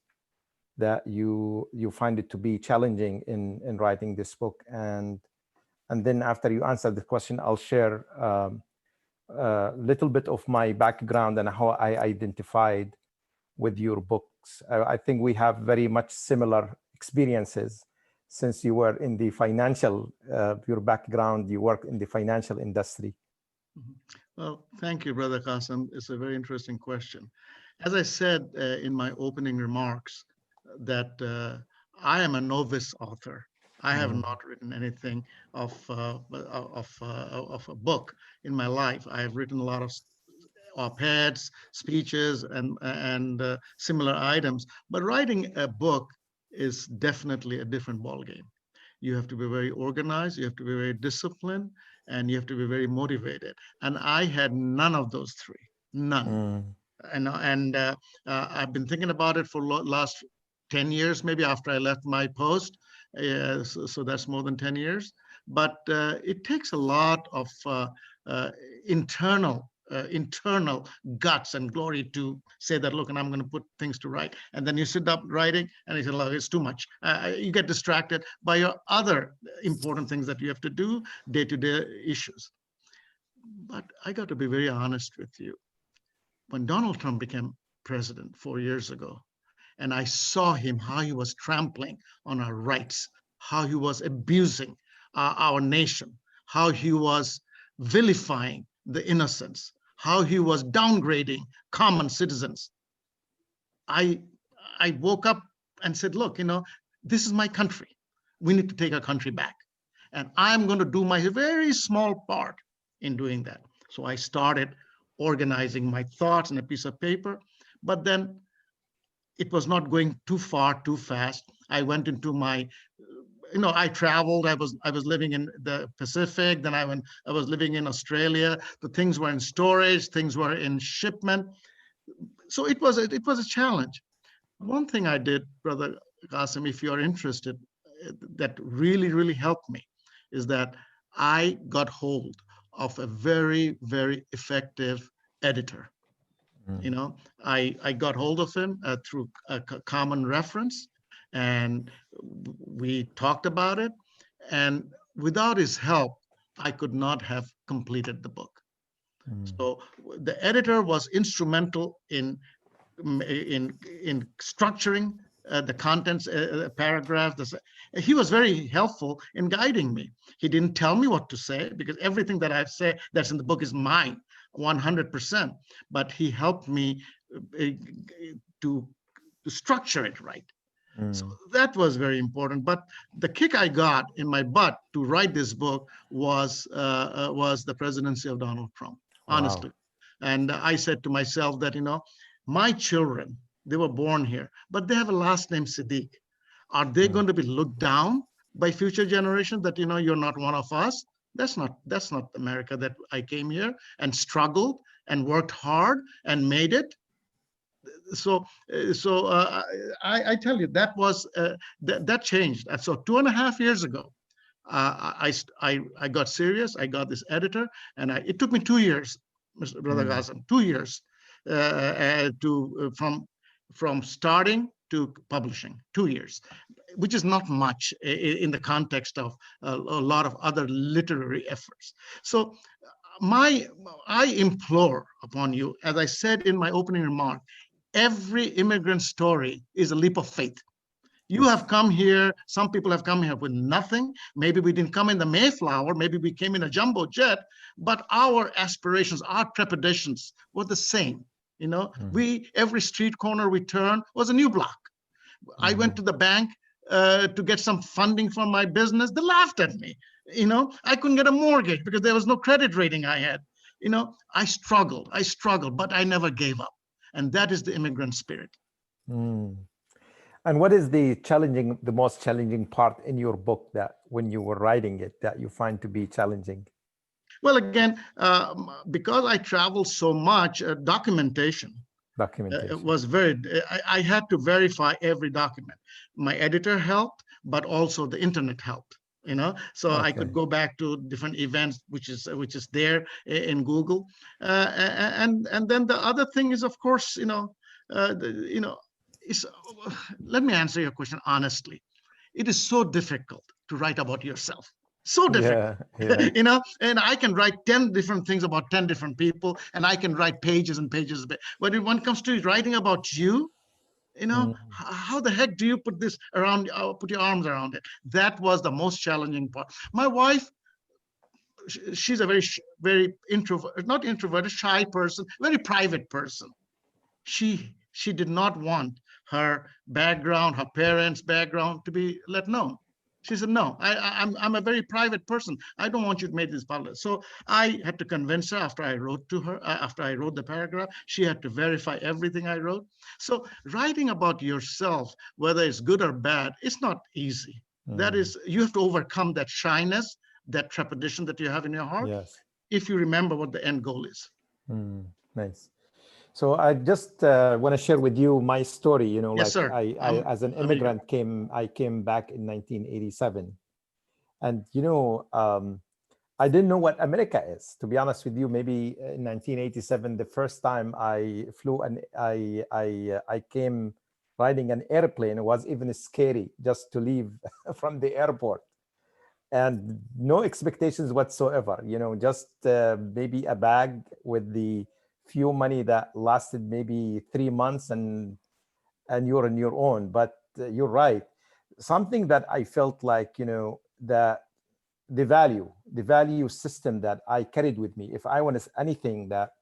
that you find it to be challenging in writing this book? And then after you answer the question, I'll share a little bit of my background and how I identified with your books. I think we have very much similar experiences, since you were in the financial, your background, you work in the financial industry. Well, thank you, Brother Qasim. It's a very interesting question. As I said in my opening remarks, that I am a novice author. I have not written anything of a book in my life. I have written a lot of op-eds, speeches, and similar items. But writing a book is definitely a different ballgame. You have to be very organized, you have to be very disciplined, and you have to be very motivated. And I had none of those three, none. And I've been thinking about it for last 10 years, maybe, after I left my post. So that's more than 10 years. But it takes a lot of internal guts and glory to say that, look, and I'm going to put things to right. And then you sit up writing and you say, look, it's too much. You get distracted by your other important things that you have to do, day-to-day issues. But I got to be very honest with you. When Donald Trump became president 4 years ago, and I saw him, how he was trampling on our rights, how he was abusing our nation, how he was vilifying the innocents, how he was downgrading common citizens. I woke up and said, look, this is my country. We need to take our country back. And I'm going to do my very small part in doing that. So I started organizing my thoughts on a piece of paper, but then it was not going too far, too fast. I went into my I traveled. I was living in the Pacific. Then I was living in Australia. The things were in storage. Things were in shipment. So it was a challenge. One thing I did, Brother Qasim, if you're interested, that really helped me, is that I got hold of a very, very effective editor. I got hold of him through a common reference, and we talked about it. And without his help, I could not have completed the book. So the editor was instrumental in structuring the contents, paragraphs. He was very helpful in guiding me. He didn't tell me what to say, because everything that I say that's in the book is mine, 100%. But he helped me to structure it right. So that was very important. But the kick I got in my butt to write this book was the presidency of Donald Trump, honestly. Wow. And I said to myself that, my children, they were born here, but they have a last name Siddique. Are they going to be looked down by future generations that, you're not one of us? That's not America that I came here and struggled and worked hard and made it. So I tell you, that was that changed. So 2.5 years ago, I got serious. I got this editor, and it took me 2 years, Mr. Brother Qasim, 2 years from starting to publishing. 2 years, which is not much in the context of a lot of other literary efforts. So I implore upon you, as I said in my opening remark, every immigrant story is a leap of faith. You have come here, some people have come here with nothing. Maybe we didn't come in the Mayflower, maybe we came in a jumbo jet, but our aspirations, our trepidations were the same. Every street corner we turned was a new block. I went to the bank to get some funding for my business. They laughed at me. I couldn't get a mortgage because there was no credit rating I had. I struggled, but I never gave up. And that is the immigrant spirit. And what is the most challenging part in your book, that when you were writing it, that you find to be challenging? Well, again, because I traveled so much, documentation was I had to verify every document. My editor helped, but also the internet helped. So I could go back to different events, which is there in Google, and then the other thing is, of course, let me answer your question honestly. It is so difficult to write about yourself. So difficult, yeah. And I can write 10 different things about 10 different people, and I can write pages and pages. But when it comes to writing about you, how the heck do you put this around, put your arms around it? That was the most challenging part. My wife, she's a very not introverted, shy person, very private person. She did not want her background, her parents' background to be let known. She said, no, I'm a very private person. I don't want you to make this public. So I had to convince her after I wrote to her, after I wrote the paragraph. She had to verify everything I wrote. So writing about yourself, whether it's good or bad, it's not easy. That is, you have to overcome that shyness, that trepidation that you have in your heart, if you remember what the end goal is. Nice. So I just want to share with you my story. Yes, sir. I as an immigrant I came back in 1987, and I didn't know what America is, to be honest with you. Maybe in 1987, the first time I flew, and I came riding an airplane. It was even scary just to leave from the airport, and no expectations whatsoever. Just maybe a bag with the few money that lasted maybe 3 months, and you're on your own. But you're right. Something that I felt like, that the value system that I carried with me, if I want anything that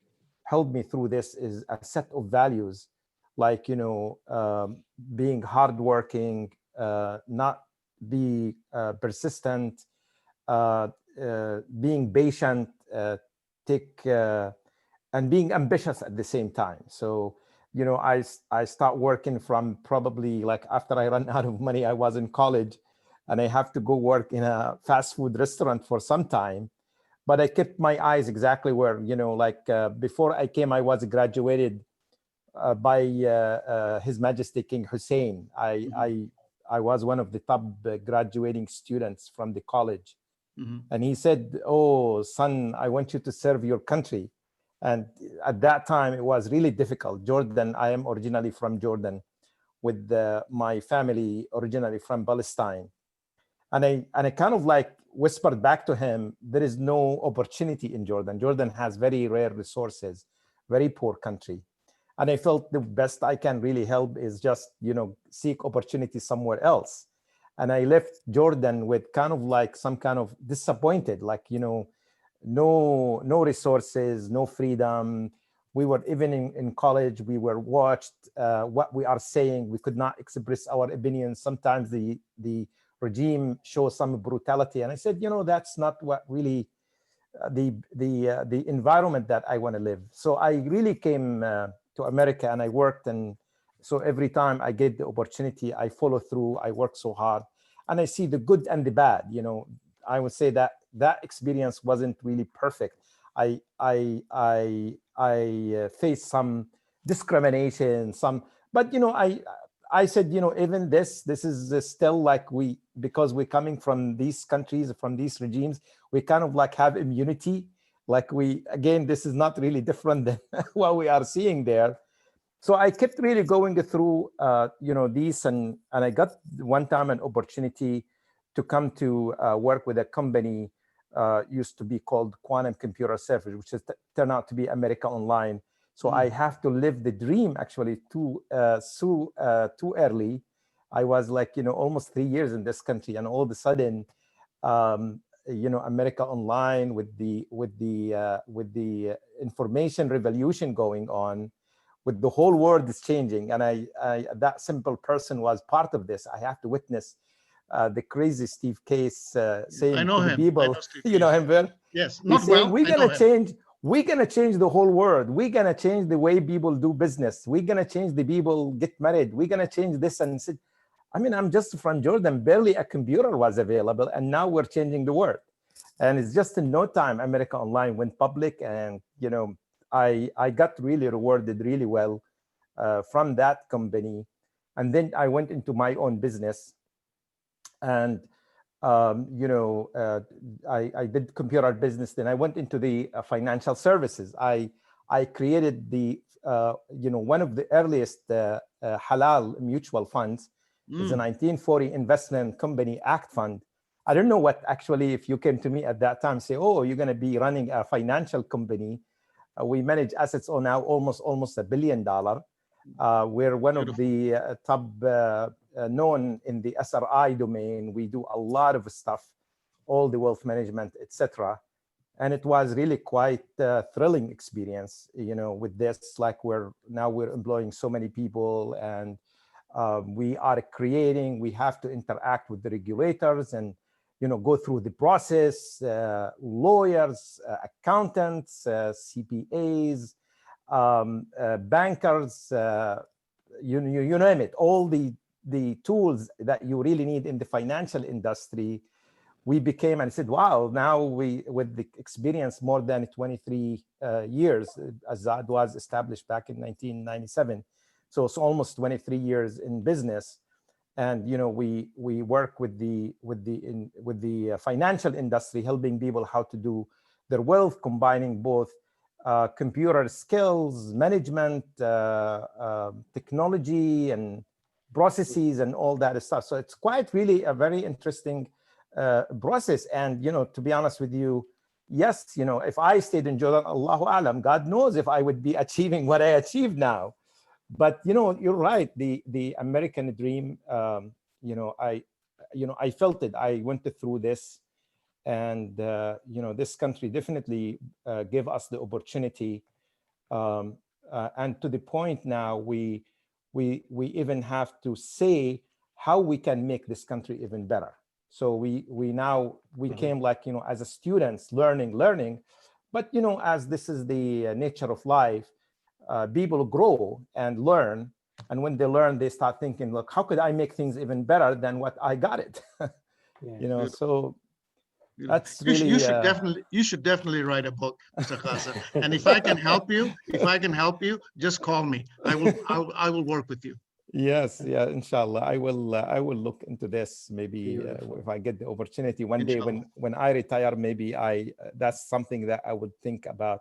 helped me through this, is a set of values, like, being hardworking, not be persistent, being patient, and being ambitious at the same time. So, I start working from probably, like, after I ran out of money. I was in college, and I have to go work in a fast food restaurant for some time. But I kept my eyes exactly where, before I came, I was graduated by His Majesty King Hussein. I was one of the top graduating students from the college. And he said, "Oh, son, I want you to serve your country." And at that time, it was really difficult. Jordan, I am originally from Jordan, with my family originally from Palestine. And I kind of like whispered back to him, there is no opportunity in Jordan. Jordan has very rare resources, very poor country. And I felt the best I can really help is just, seek opportunity somewhere else. And I left Jordan with kind of like some kind of disappointed, like, no resources, no freedom. We were even in college, we were watched what we are saying. We could not express our opinions. Sometimes the regime shows some brutality. And I said, that's not what really the environment that I want to live. So I really came to America and I worked. And so every time I get the opportunity, I follow through, I work so hard, and I see the good and the bad. I would say that experience wasn't really perfect. I faced some discrimination, but I said, even this is still like because we're coming from these countries, from these regimes, we kind of like have immunity. Like again, this is not really different than what we are seeing there. So I kept really going through, these, and I got one time an opportunity to come to work with a company used to be called Quantum Computer Service, which has turned out to be America Online. So I have to live the dream actually too early. I was like, almost 3 years in this country, and all of a sudden, America Online with the information revolution going on, with the whole world is changing, and I that simple person was part of this. I have to witness the crazy Steve Case saying I know to the him. people, you know him well. Yes, not well. We're gonna change the whole world. We're gonna change the way people do business. We're gonna change the people get married. We're gonna change this and sit. I mean, I'm just from Jordan. Barely a computer was available, and now we're changing the world. And it's just in no time, America Online went public, and I got really rewarded really well from that company. And then I went into my own business, and I did computer business. Then I went into the financial services. I created one of the earliest halal mutual funds. Is a 1940 Investment Company Act fund. I don't know what actually, if you came to me at that time, say, oh, you're going to be running a financial company. We manage assets on now almost $1 billion. We're one of the top known in the SRI domain. We do a lot of stuff, all the wealth management, etc. And it was really quite a thrilling experience, with this, like we're employing so many people, and we are creating, we have to interact with the regulators and, go through the process, lawyers, accountants, CPAs, bankers, you name it, all the tools that you really need in the financial industry. We became, and I said, wow, now with the experience more than 23 years, as that was established back in 1997. So it's almost 23 years in business. And, we work with the financial industry, helping people how to do their wealth, combining both computer skills, management, technology, and processes, and all that stuff. So it's quite really a very interesting process. And, to be honest with you, yes, if I stayed in Jordan, Allahu Alam, God knows if I would be achieving what I achieved now. But, you're right. The American dream, I felt it. I went through this. And, this country definitely gave us the opportunity. And to the point now, we even have to say how we can make this country even better. So we came like, as a students learning, but, as this is the nature of life, people grow and learn. And when they learn, they start thinking, look, how could I make things even better than what I got it? You know, so Beautiful. that's really you should definitely write a book, Mr. Qasim. And if I can help you, just call me. I will work with you. Yes, yeah, inshallah. I will look into this. Maybe if I get the opportunity one day when I retire, maybe that's something that I would think about,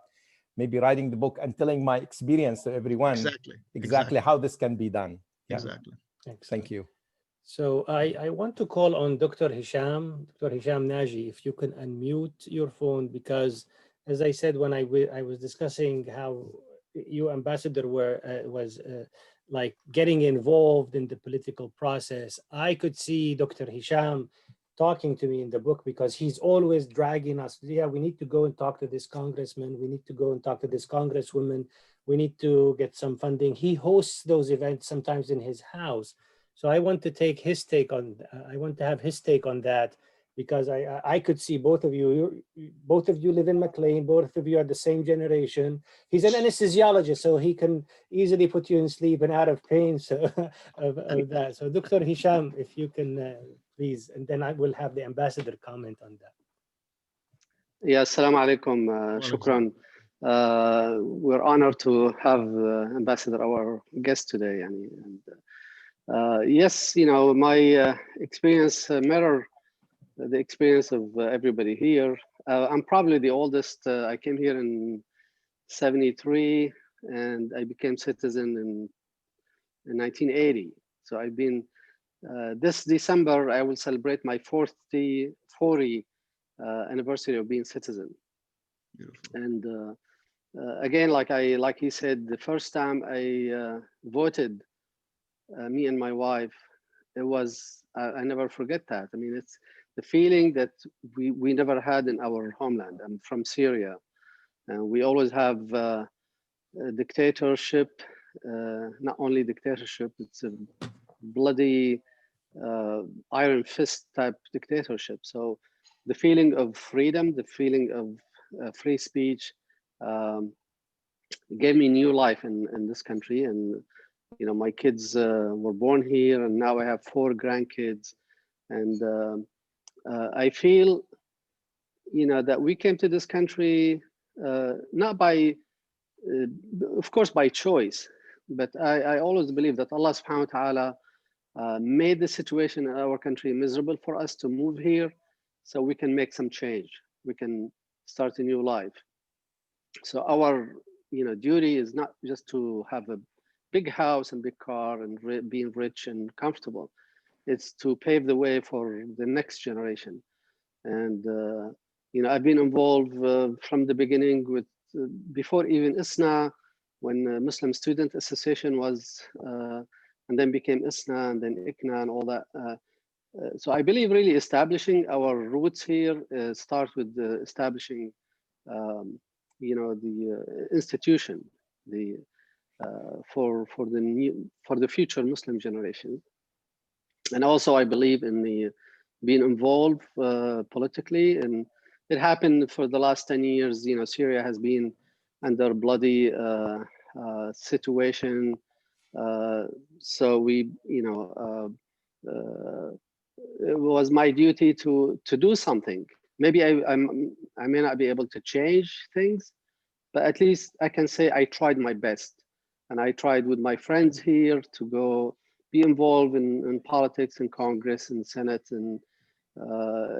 maybe writing the book and telling my experience to everyone exactly how this can be done. Yeah. Exactly. Thank you. So I want to call on Dr. Hisham Naji, if you can unmute your phone, because as I said, when I was discussing how you, Ambassador, was like getting involved in the political process, I could see Dr. Hisham talking to me in the book, because he's always dragging us. Yeah, we need to go and talk to this congressman. We need to go and talk to this congresswoman. We need to get some funding. He hosts those events sometimes in his house. So I want to take his take on. I want to have his take on that, because I could see both of you. Both of you live in McLean. Both of you are the same generation. He's an anesthesiologist, so he can easily put you in sleep and out of pain. So of that. So Dr. Hisham, if you can please, and then I will have the ambassador comment on that. Yeah, assalamu alaikum. Shukran. We're honored to have Ambassador, our guest today. And yes, you know, my experience mirror the experience of everybody here. I'm probably the oldest. I came here in 73 and I became citizen in 1980. So I've been, this December, I will celebrate my 40 anniversary of being citizen. Beautiful. And again, like he said, the first time I voted, me and my wife, it was, I never forget that. I mean, it's the feeling that we never had in our homeland. I'm from Syria, and we always have a dictatorship, not only dictatorship, it's a bloody iron fist type dictatorship. So the feeling of freedom, the feeling of free speech gave me new life in this country. And you know, my kids were born here, and now I have 4 grandkids. And I feel, you know, that we came to this country not by, of course, by choice, but I always believe that Allah subhanahu wa ta'ala made the situation in our country miserable for us to move here so we can make some change. We can start a new life. So our, you know, duty is not just to have a big house and big car and being rich and comfortable. It's to pave the way for the next generation. And, you know, I've been involved from the beginning with, before even ISNA, when Muslim Student Association was, and then became ISNA and then ICNA and all that. So I believe really establishing our roots here starts with establishing, you know, the institution, for the future Muslim generation. And also I believe in the being involved politically, and it happened for the last 10 years. You know, Syria has been under bloody situation. So we, you know, it was my duty to do something. Maybe I may not be able to change things, but at least I can say I tried my best. And I tried with my friends here to go be involved in politics and Congress and Senate and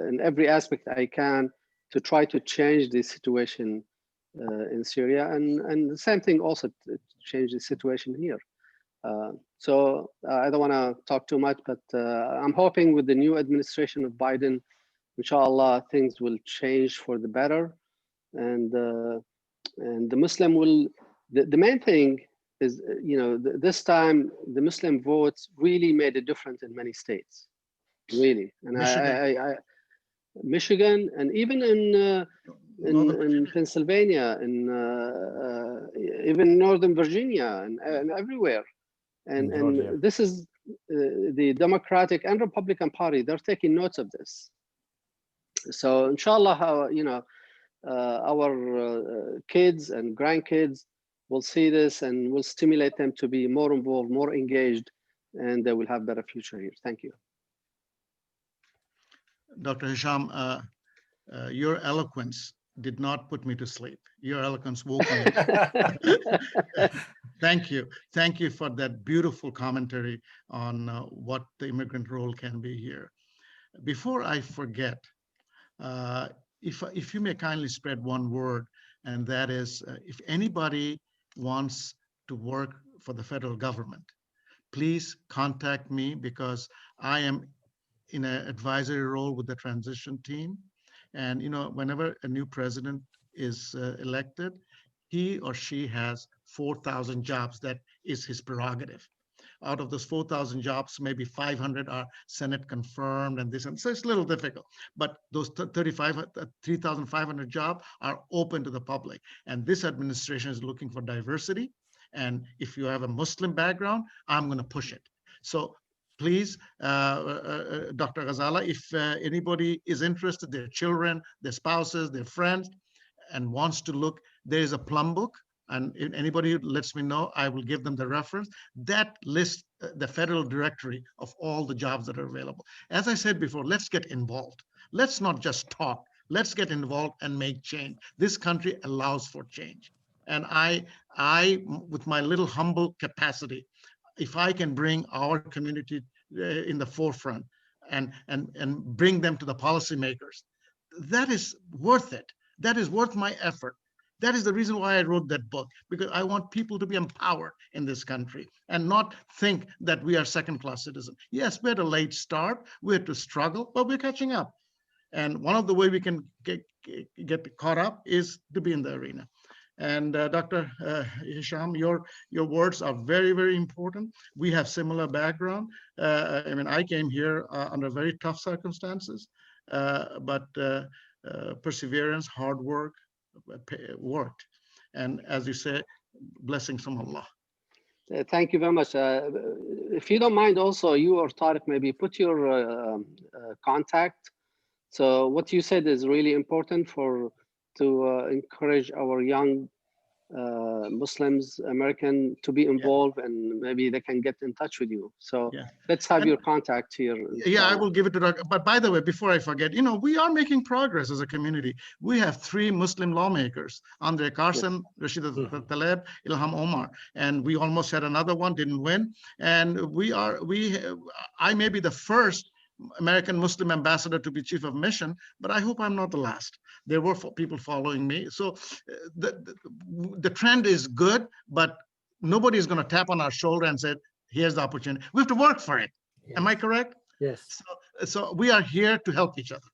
in every aspect I can to try to change the situation in Syria, and the same thing also to change the situation here. So I don't want to talk too much, but I'm hoping with the new administration of Biden, inshallah, things will change for the better, and the Muslim will. The main thing is, you know, this time the Muslim votes really made a difference in many states, really. And Michigan, Michigan and even in Pennsylvania, even Northern Virginia, and everywhere. And this is the Democratic and Republican Party. They're taking notes of this. So inshallah, you know, our kids and grandkids will see this and will stimulate them to be more involved, more engaged, and they will have better future here. Thank you. Dr. Hisham, your eloquence did not put me to sleep. Your eloquence woke me up. Thank you. Thank you for that beautiful commentary on what the immigrant role can be here. Before I forget, if you may kindly spread one word, and that is, if anybody wants to work for the federal government, please contact me, because I am in an advisory role with the transition team. And whenever a new president is elected, he or she has 4,000 jobs. That is his prerogative. Out of those 4,000 jobs, maybe 500 are Senate confirmed and this, and so it's a little difficult. But those 3,500 jobs are open to the public. And this administration is looking for diversity. And if you have a Muslim background, I'm going to push it. So please, Dr. Ghazala, if anybody is interested, their children, their spouses, their friends, and wants to look, there is a plum book. And if anybody lets me know, I will give them the reference. That lists the federal directory of all the jobs that are available. As I said before, let's get involved. Let's not just talk. Let's get involved and make change. This country allows for change. And I, with my little humble capacity, if I can bring our community in the forefront and bring them to the policymakers, that is worth it. That is worth my effort. That is the reason why I wrote that book, because I want people to be empowered in this country and not think that we are second-class citizens. Yes, we had a late start. We had to struggle, but we're catching up. And one of the ways we can get caught up is to be in the arena. And Dr. Hisham, your words are very, very important. We have similar background. I mean, I came here under very tough circumstances, but perseverance, hard work, worked. And as you say, blessings from Allah. Thank you very much. If you don't mind, also, you or Tariq, maybe put your contact. So what you said is really important to encourage our young Muslims, American, to be involved, and maybe they can get in touch with you. So let's have your contact here. Yeah, I will give it to Dr. But by the way, before I forget, we are making progress as a community. We have 3 Muslim lawmakers: Andre Carson, Rashida Tlaib, Ilham Omar, and we almost had another one, didn't win. And I may be the first American Muslim ambassador to be chief of mission, but I hope I'm not the last. There were people following me. So the trend is good, but nobody's going to tap on our shoulder and say, here's the opportunity. We have to work for it. Yes. Am I correct? Yes. So we are here to help each other.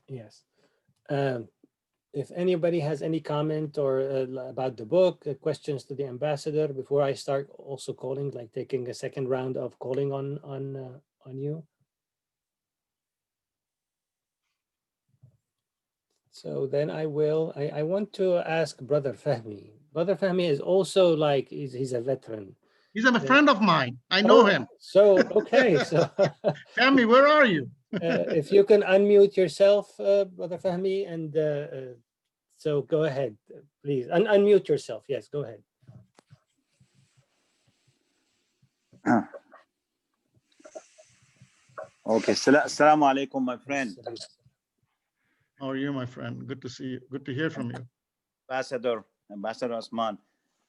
Yes. If anybody has any comment or about the book, questions to the ambassador, before I start also calling, like taking a second round of calling on you. So then I want to ask Brother Fahmy. Brother Fahmy is also like, he's a veteran. He's a friend of mine. I know him. So, okay. So Fahmy, where are you? If you can unmute yourself, Brother Fahmy, and so go ahead, please. Unmute yourself. Yes, go ahead. Okay. Assalamu alaikum, my friend. How are you, my friend? Good to see you. Good to hear from you. Ambassador Osman,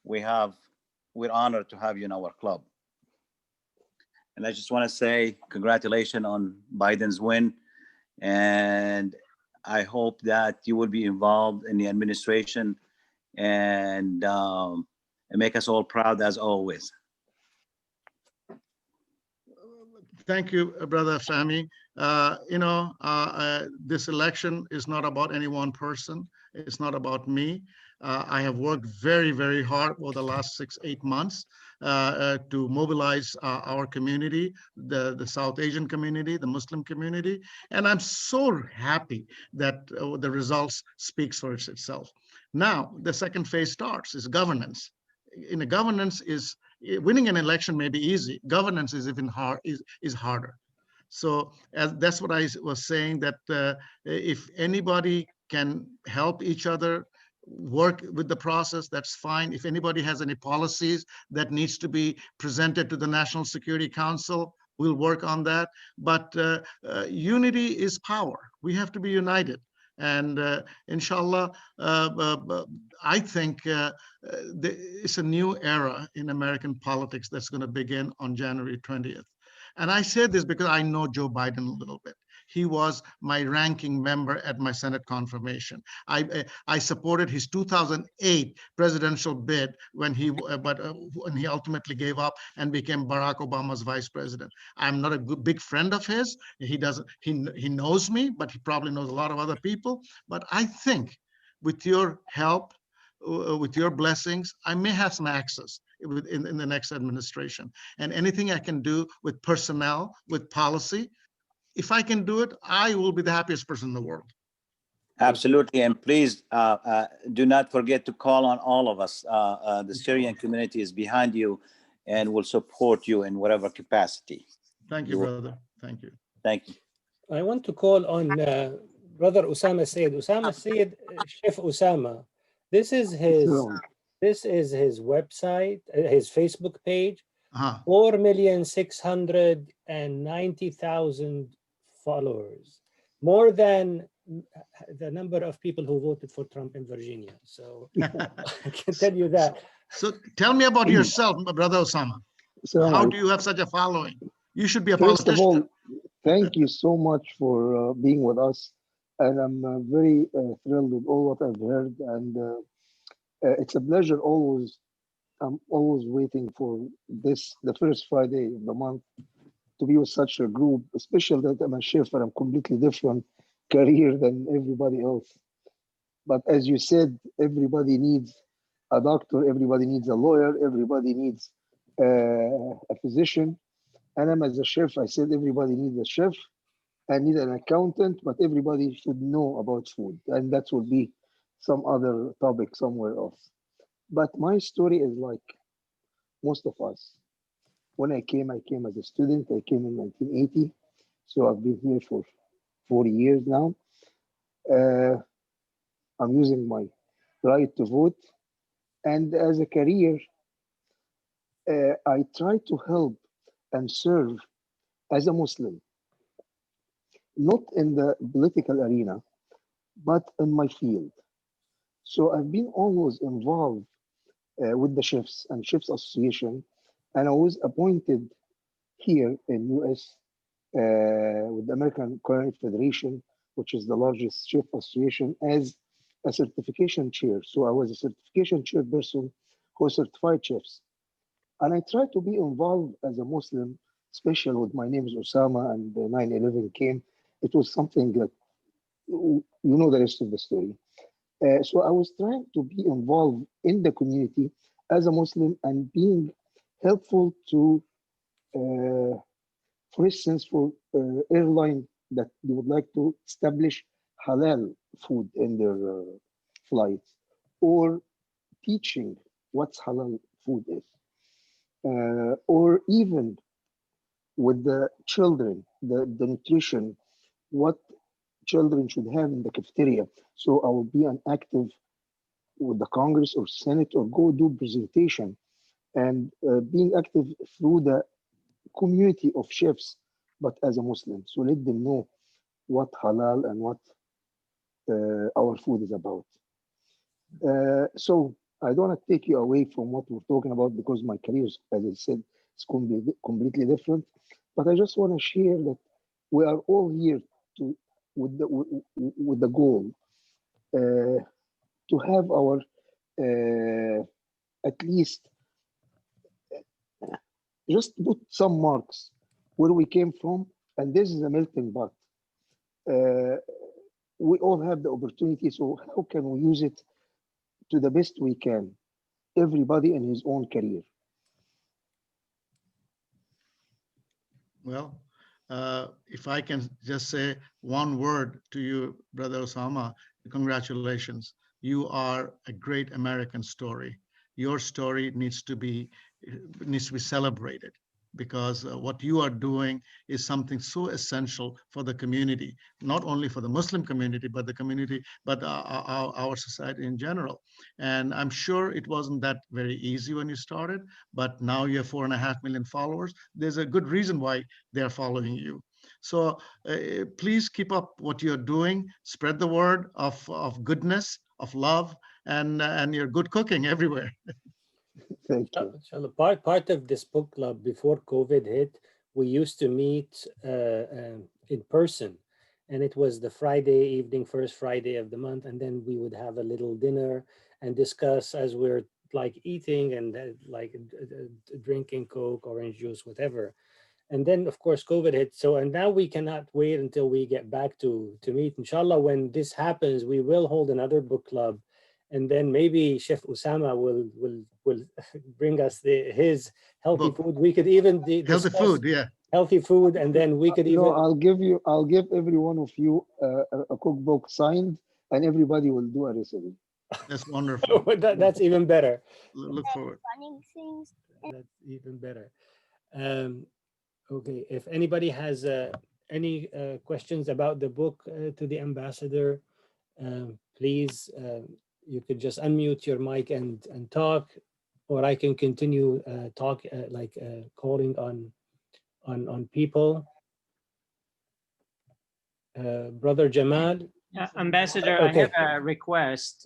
we're honored to have you in our club. And I just want to say congratulations on Biden's win. And I hope that you will be involved in the administration and make us all proud as always. Thank you, Brother Fahmy. This election is not about any one person. It's not about me. I have worked very, very hard over the last 6-8 months to mobilize our community, the South Asian community, the Muslim community. And I'm so happy that the results speaks for itself. Now, the second phase starts, is governance. Governance is, winning an election may be easy. Governance is even harder. So that's what I was saying, that if anybody can help each other, work with the process, that's fine. If anybody has any policies that needs to be presented to the National Security Council, We'll work on that. But unity is power. We have to be united. And inshallah, I think it's a new era in American politics that's going to begin on January 20th. And I say this because I know Joe Biden a little bit. He was my ranking member at my Senate confirmation. I supported his 2008 presidential bid when he ultimately gave up and became Barack Obama's vice president. I'm not a big friend of his. He knows me, but he probably knows a lot of other people. But I think with your help, with your blessings, I may have some access in the next administration. And anything I can do with personnel, with policy, if I can do it, I will be the happiest person in the world. Absolutely. And please do not forget to call on all of us. The Syrian community is behind you and will support you in whatever capacity. Thank you, brother. Thank you. Thank you. I want to call on Brother Osama Said. Osama Said, Chef Osama. This is his website, his Facebook page. 4,690,000 followers, more than the number of people who voted for Trump in Virginia. So I can tell you that. So tell me about yourself, Brother Osama. How do you have such a following? You should be a politician. First of all, thank you so much for being with us. And I'm very thrilled with all what I've heard. And it's a pleasure always. I'm always waiting for this, the first Friday of the month, to be with such a group, especially that I'm a chef and I'm completely different career than everybody else. But as you said, everybody needs a doctor, everybody needs a lawyer, everybody needs a physician. And I'm as a chef, I said everybody needs a chef, I need an accountant, but everybody should know about food. And that will be some other topic somewhere else. But my story is like most of us. When I came as a student. I came in 1980. So I've been here for 40 years now. I'm using my right to vote. And as a career, I try to help and serve as a Muslim, not in the political arena, but in my field. So I've been always involved with the Chefs and Chefs Association, and I was appointed here in US with the American Culinary Federation, which is the largest chef association, as a certification chair. So I was a certification chairperson who certified chefs. And I try to be involved as a Muslim, especially with my name is Osama and 9/11 came. It was something that, you know the rest of the story. So I was trying to be involved in the community as a Muslim and being helpful to, for instance, for airline that they would like to establish halal food in their flights, or teaching what halal food is, or even with the children, the nutrition, what children should have in the cafeteria. So I will be an active with the Congress or Senate or go do presentation and being active through the community of chefs, but as a Muslim. So let them know what halal and what our food is about. So I don't want to take you away from what we're talking about because my career, as I said, is completely different. But I just want to share that we are all here with the goal to have our at least just put some marks where we came from, and this is a melting pot. We all have the opportunity, so how can we use it to the best we can? Everybody in his own career. Well, if I can just say one word to you, Brother Osama, congratulations. You are a great American story. Your story needs to be celebrated because what you are doing is something so essential for the community, not only for the Muslim community, but the community, but our society in general. And I'm sure it wasn't that very easy when you started, but now you have 4.5 million followers. There's a good reason why they're following you. So please keep up what you're doing, spread the word of goodness, of love, and your good cooking everywhere. Thank you. So part of this book club, before COVID hit, we used to meet in person, and it was the Friday evening, first Friday of the month, and then we would have a little dinner and discuss as we're like eating and like drinking Coke, orange juice, whatever. And then of course COVID hit. So, and now we cannot wait until we get back to meet. Inshallah, when this happens, we will hold another book club. And then maybe Chef Usama will bring us his healthy food. We could even healthy food, yeah, healthy food, and then we could even. No, I'll give every one of you a cookbook signed, and everybody will do a recipe. That's wonderful. That's even better. Look forward. That's even better. Okay, if anybody has any questions about the book to the ambassador, please. You could just unmute your mic and talk, or I can continue calling on people. Brother Jamal. Ambassador, okay. I have a request,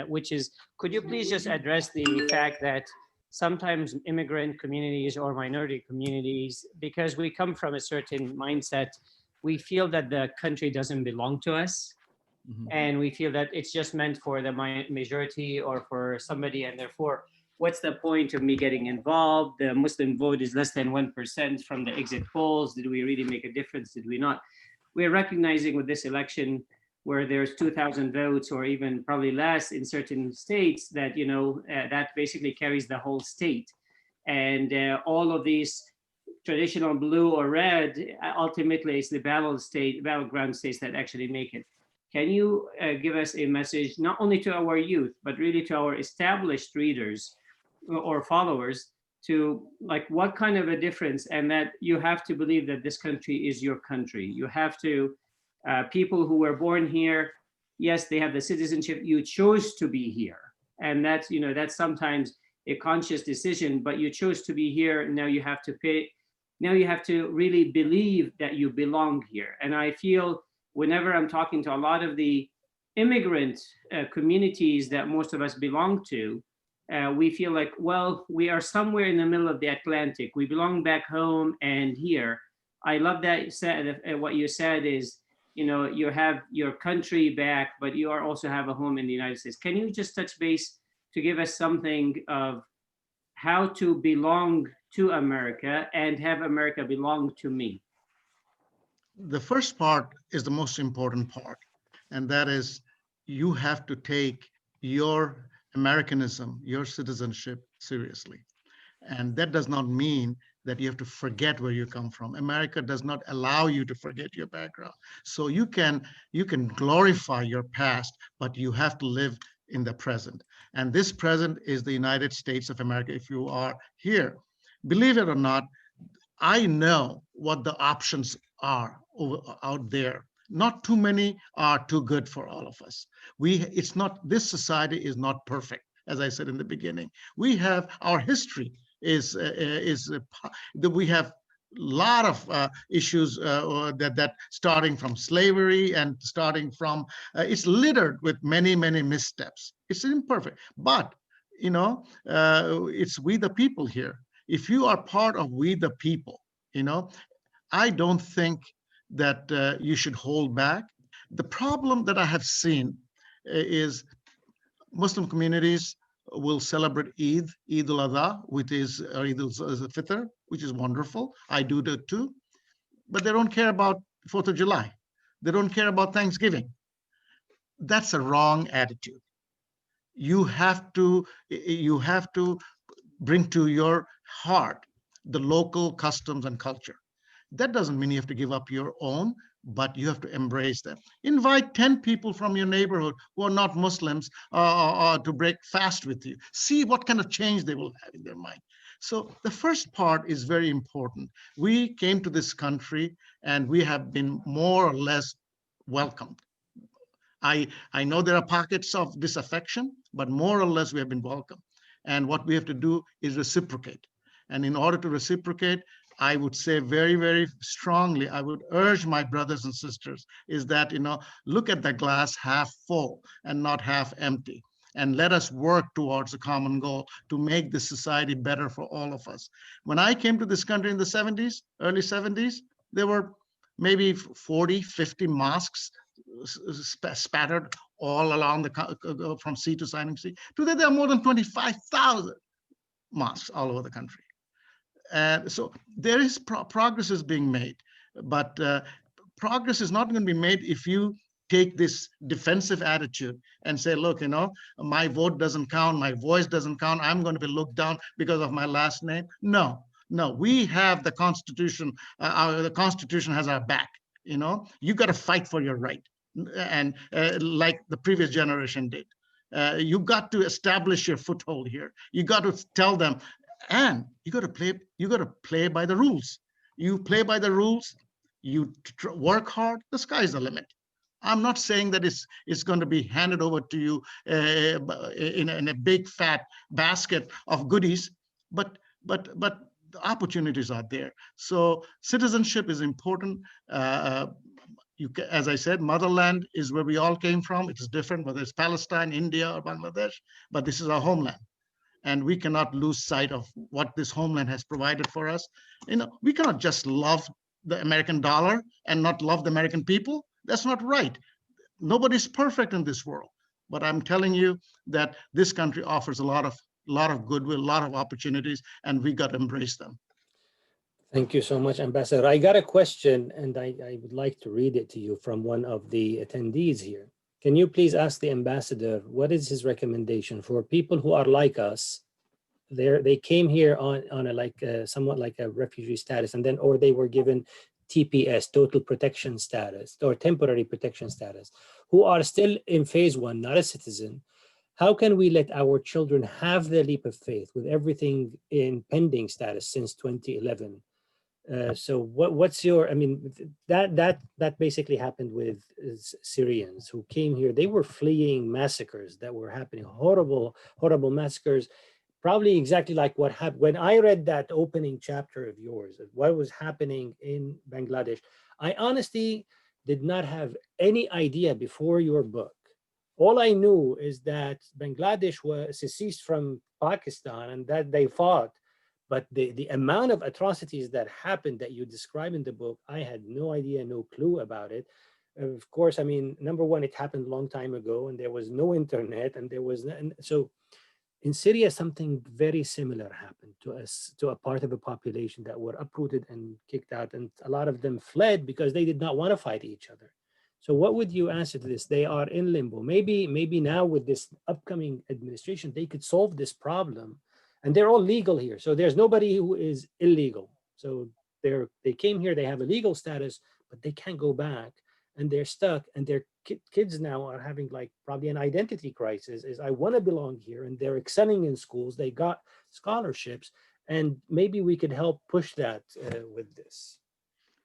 which is, could you please just address the fact that sometimes immigrant communities or minority communities, because we come from a certain mindset, we feel that the country doesn't belong to us. Mm-hmm. And we feel that it's just meant for the majority or for somebody, and therefore, what's the point of me getting involved? The Muslim vote is less than 1% from the exit polls. Did we really make a difference? Did we not? We're recognizing with this election where there's 2,000 votes or even probably less in certain states that, that basically carries the whole state. And all of these traditional blue or red, ultimately it's the battleground states that actually make it. Can you give us a message, not only to our youth, but really to our established readers or followers, to like what kind of a difference, and that you have to believe that this country is your country. You have to, people who were born here, yes, they have the citizenship, you chose to be here. And that's, that's sometimes a conscious decision, but you chose to be here, now you have to pay, now you have to really believe that you belong here. And I feel whenever I'm talking to a lot of the immigrant communities that most of us belong to, we feel like, well, we are somewhere in the middle of the Atlantic. We belong back home and here. I love that what you said is, you have your country back, but you also have a home in the United States. Can you just touch base to give us something of how to belong to America and have America belong to me? The first part is the most important part, and that is you have to take your Americanism, your citizenship seriously. And that does not mean that you have to forget where you come from. America does not allow you to forget your background. So you can glorify your past, but you have to live in the present. And this present is the United States of America if you are here. Believe it or not, I know what the options are out there. Not too many are too good for all of us. This society is not perfect, as I said in the beginning. We have our history we have a lot of issues that starting from slavery and starting from, it's littered with many, many missteps. It's imperfect, but it's we the people here. If you are part of we the people, I don't think that you should hold back. The problem that I have seen is Muslim communities will celebrate Eid al-Adha, which is Eid al-Fitr, which is wonderful. I do that too, but they don't care about 4th of July. They don't care about Thanksgiving. That's a wrong attitude. You have to bring to your heart the local customs and culture. That doesn't mean you have to give up your own, but you have to embrace them. Invite 10 people from your neighborhood who are not Muslims to break fast with you. See what kind of change they will have in their mind. So the first part is very important. We came to this country and we have been more or less welcomed. I know there are pockets of disaffection, but more or less we have been welcomed. And what we have to do is reciprocate. And in order to reciprocate, I would say very, very strongly, I would urge my brothers and sisters is that, look at the glass half full and not half empty. And let us work towards a common goal to make this society better for all of us. When I came to this country in the 70s, early 70s, there were maybe 40, 50 mosques spattered all along from sea to shining sea. Today, there are more than 25,000 mosques all over the country. And so there is progress is being made, but progress is not going to be made if you take this defensive attitude and say, look, my vote doesn't count, my voice doesn't count, I'm going to be looked down because of my last name. No, we have the Constitution. The Constitution has our back. You got to fight for your right, and like the previous generation did. You got to establish your foothold here. You got to tell them, and you got to play by the rules. You play by the rules, you work hard, the sky's the limit. I'm not saying that it's going to be handed over to you in a big fat basket of goodies, but the opportunities are there. So citizenship is important. As I said, motherland is where we all came from. It is different, whether it's Palestine, India, or Bangladesh, but this is our homeland. And we cannot lose sight of what this homeland has provided for us. We cannot just love the American dollar and not love the American people. That's not right. Nobody's perfect in this world. But I'm telling you that this country offers a lot of goodwill, a lot of opportunities, and we got to embrace them. Thank you so much, Ambassador. I got a question, and I would like to read it to you from one of the attendees here. Can you please ask the ambassador what is his recommendation for people who are like us? They came here on a somewhat like a refugee status, and then or they were given TPS, total protection status, or temporary protection status, who are still in phase one, not a citizen. How can we let our children have the leap of faith with everything in pending status since 2011? So what's your, that basically happened with Syrians who came here. They were fleeing massacres that were happening, horrible massacres, probably exactly like what happened. When I read that opening chapter of yours, of what was happening in Bangladesh, I honestly did not have any idea before your book. All I knew is that Bangladesh was seceded from Pakistan and that they fought. But the amount of atrocities that happened that you describe in the book, I had no idea, no clue about it. Of course, number one, it happened a long time ago and there was no internet and there was, so in Syria, something very similar happened to us, to a part of the population that were uprooted and kicked out. And a lot of them fled because they did not want to fight each other. So what would you answer to this? They are in limbo. Maybe now with this upcoming administration, they could solve this problem. And they're all legal here. So there's nobody who is illegal. So they came here, they have a legal status, but they can't go back and they're stuck. And their kids now are having like probably an identity crisis, is I want to belong here, and they're excelling in schools. They got scholarships, and maybe we could help push that with this.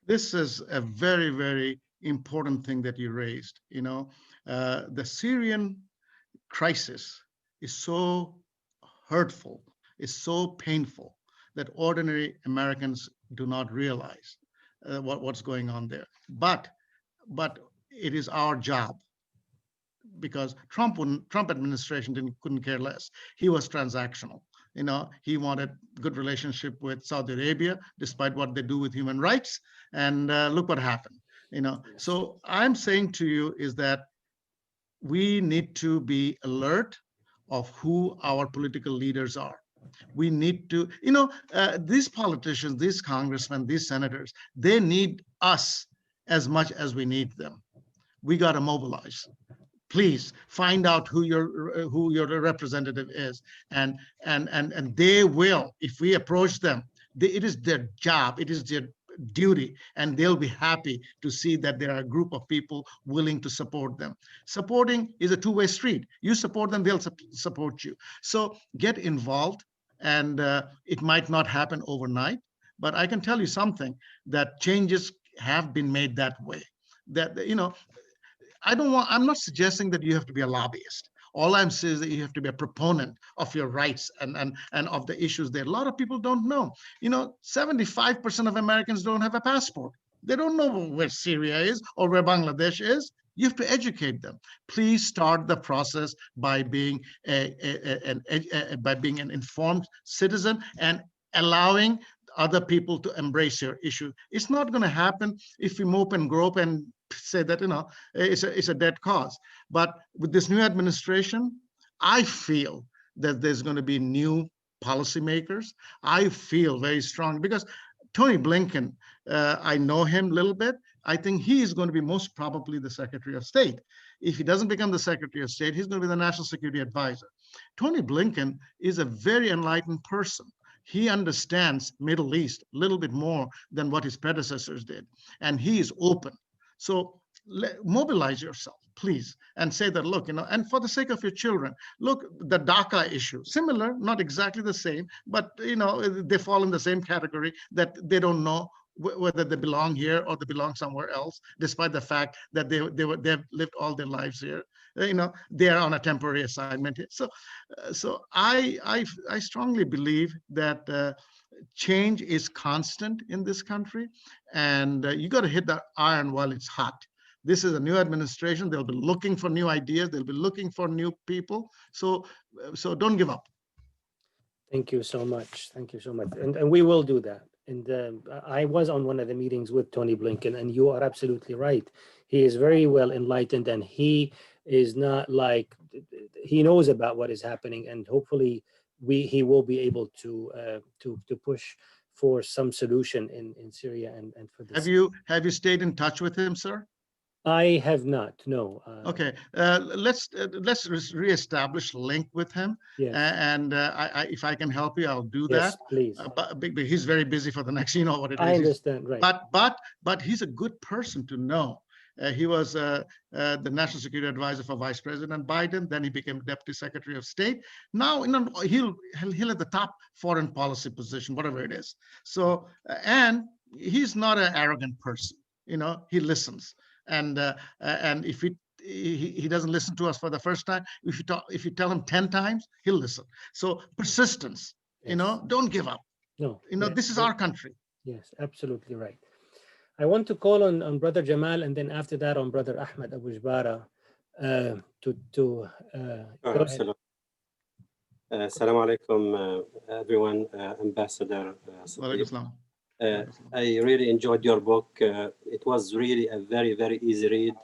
This is a very, very important thing that you raised. The Syrian crisis is so hurtful, is so painful that ordinary Americans do not realize what's going on there. But it is our job, because Trump administration couldn't care less. He was transactional. He wanted good relationship with Saudi Arabia, despite what they do with human rights. And look what happened. So I'm saying to you is that we need to be alert of who our political leaders are. We need to, these politicians, these congressmen, these senators, they need us as much as we need them. We got to mobilize. Please find out who your representative is, and they will, if we approach them, it is their job, it is their duty, and they'll be happy to see that there are a group of people willing to support them. Supporting is a two-way street. You support them, they'll support you. So get involved And it might not happen overnight, but I can tell you something, that changes have been made that way. That, you know, I'm not suggesting that you have to be a lobbyist. All I'm saying is that you have to be a proponent of your rights and of the issues there. A lot of people don't know. You know, 75% of Americans don't have a passport. They don't know where Syria is or where Bangladesh is. You have to educate them. Please start the process by being an informed citizen and allowing other people to embrace your issue. It's not going to happen if we mope and grope and say that, you know, it's a dead cause. But with this new administration, I feel that there's going to be new policymakers. I feel very strong because Tony Blinken, I know him a little bit. I think he is going to be most probably the Secretary of State. If he doesn't become the Secretary of State, he's going to be the National Security Advisor. Tony Blinken is a very enlightened person. He understands Middle East a little bit more than what his predecessors did, and he is open. So mobilize yourself, please, and say that, look, you know, and for the sake of your children, look, the DACA issue, similar, not exactly the same, but, you know, they fall in the same category, that they don't know whether they belong here or they belong somewhere else, despite the fact that they've lived all their lives here. You know, they are on a temporary assignment. So I strongly believe that change is constant in this country, and you got to hit the iron while it's hot. This is a new administration. They'll be looking for new ideas. They'll be looking for new people. So don't give up. Thank you so much. Thank you so much. And we will do that. And I was on one of the meetings with Tony Blinken, and you are absolutely right. He is very well enlightened, and he is not like, he knows about what is happening, and hopefully he will be able to push for some solution in Syria and for this. Have you stayed in touch with him, sir? I have not, no. Okay, let's reestablish link with him. Yes. And if I can help you, I'll do Yes, that. please. But he's very busy for the next, you know what it is. I understand, right. But he's a good person to know. He was the National Security Advisor for Vice President Biden. Then he became Deputy Secretary of State. Now, you know, he'll at the top foreign policy position, whatever it is. So, and he's not an arrogant person. You know, he listens. And if he doesn't listen to us for the first time, if you tell him 10 times, he'll listen. So persistence, yes. You know, don't give up. No, you know, yes. This is our country. Yes, absolutely right. I want to call on Brother Jamal, and then after that on Brother Ahmed Abu Jbara to Assalamu alaikum, everyone. Ambassador Siddique. I really enjoyed your book. It was really a very, very easy read.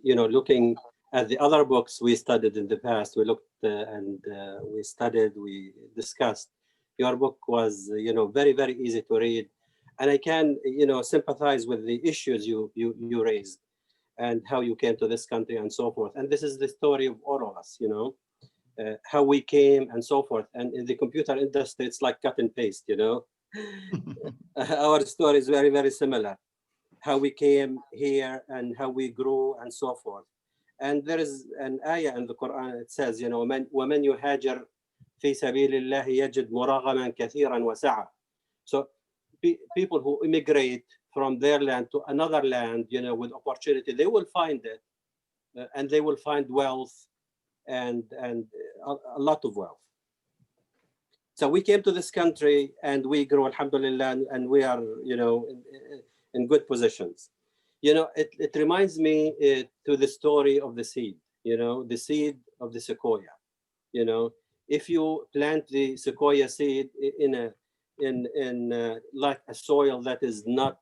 You know, looking at the other books we studied in the past, we looked we studied, we discussed. Your book was, you know, very, very easy to read. And I can, you know, sympathize with the issues you raised and how you came to this country and so forth. And this is the story of all of us, you know. How we came and so forth. And in the computer industry, it's like cut and paste, you know. Our story is very, very similar. How we came here and how we grew and so forth. And there is an ayah in the Quran, it says, you know, وَمَنْ يُهَاجِرْ فِي سَبِيلِ اللَّهِ يَجِدْ مُرَغَمًا كَثِيرًا وَسَعًا. So people who immigrate from their land to another land, you know, with opportunity, they will find it, and they will find wealth, and a lot of wealth. So we came to this country and we grew, alhamdulillah, and we are, you know, in good positions. You know, it reminds me to the story of the seed, you know, the seed of the sequoia. You know, if you plant the sequoia seed in like a soil that is not,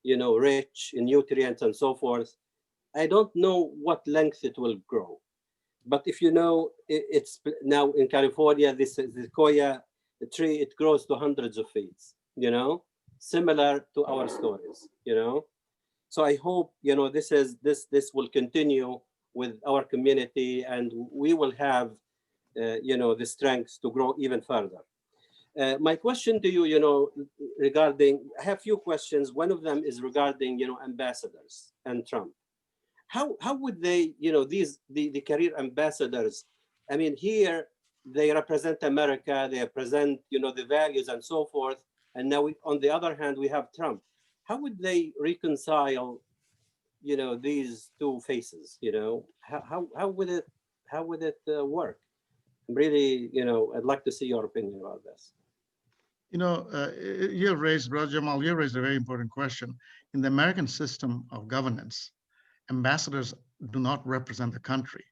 you know, rich in nutrients and so forth, I don't know what length it will grow. But if you know, it's now in California, this sequoia tree, it grows to hundreds of feet, you know, similar to our stories, you know. So I hope, you know, this will continue with our community, and we will have, you know, the strength to grow even further. My question to you, you know, regarding, I have a few questions. One of them is regarding, you know, ambassadors and Trump. How would they, you know, the career ambassadors, I mean, here they represent America, they represent, you know, the values and so forth. And now, on the other hand, we have Trump. How would they reconcile, you know, these two faces? You know, how would it work? Really, you know, I'd like to see your opinion about this. You know, you raised, Brother Jamal, you raised a very important question. In the American system of governance, ambassadors do not represent the country.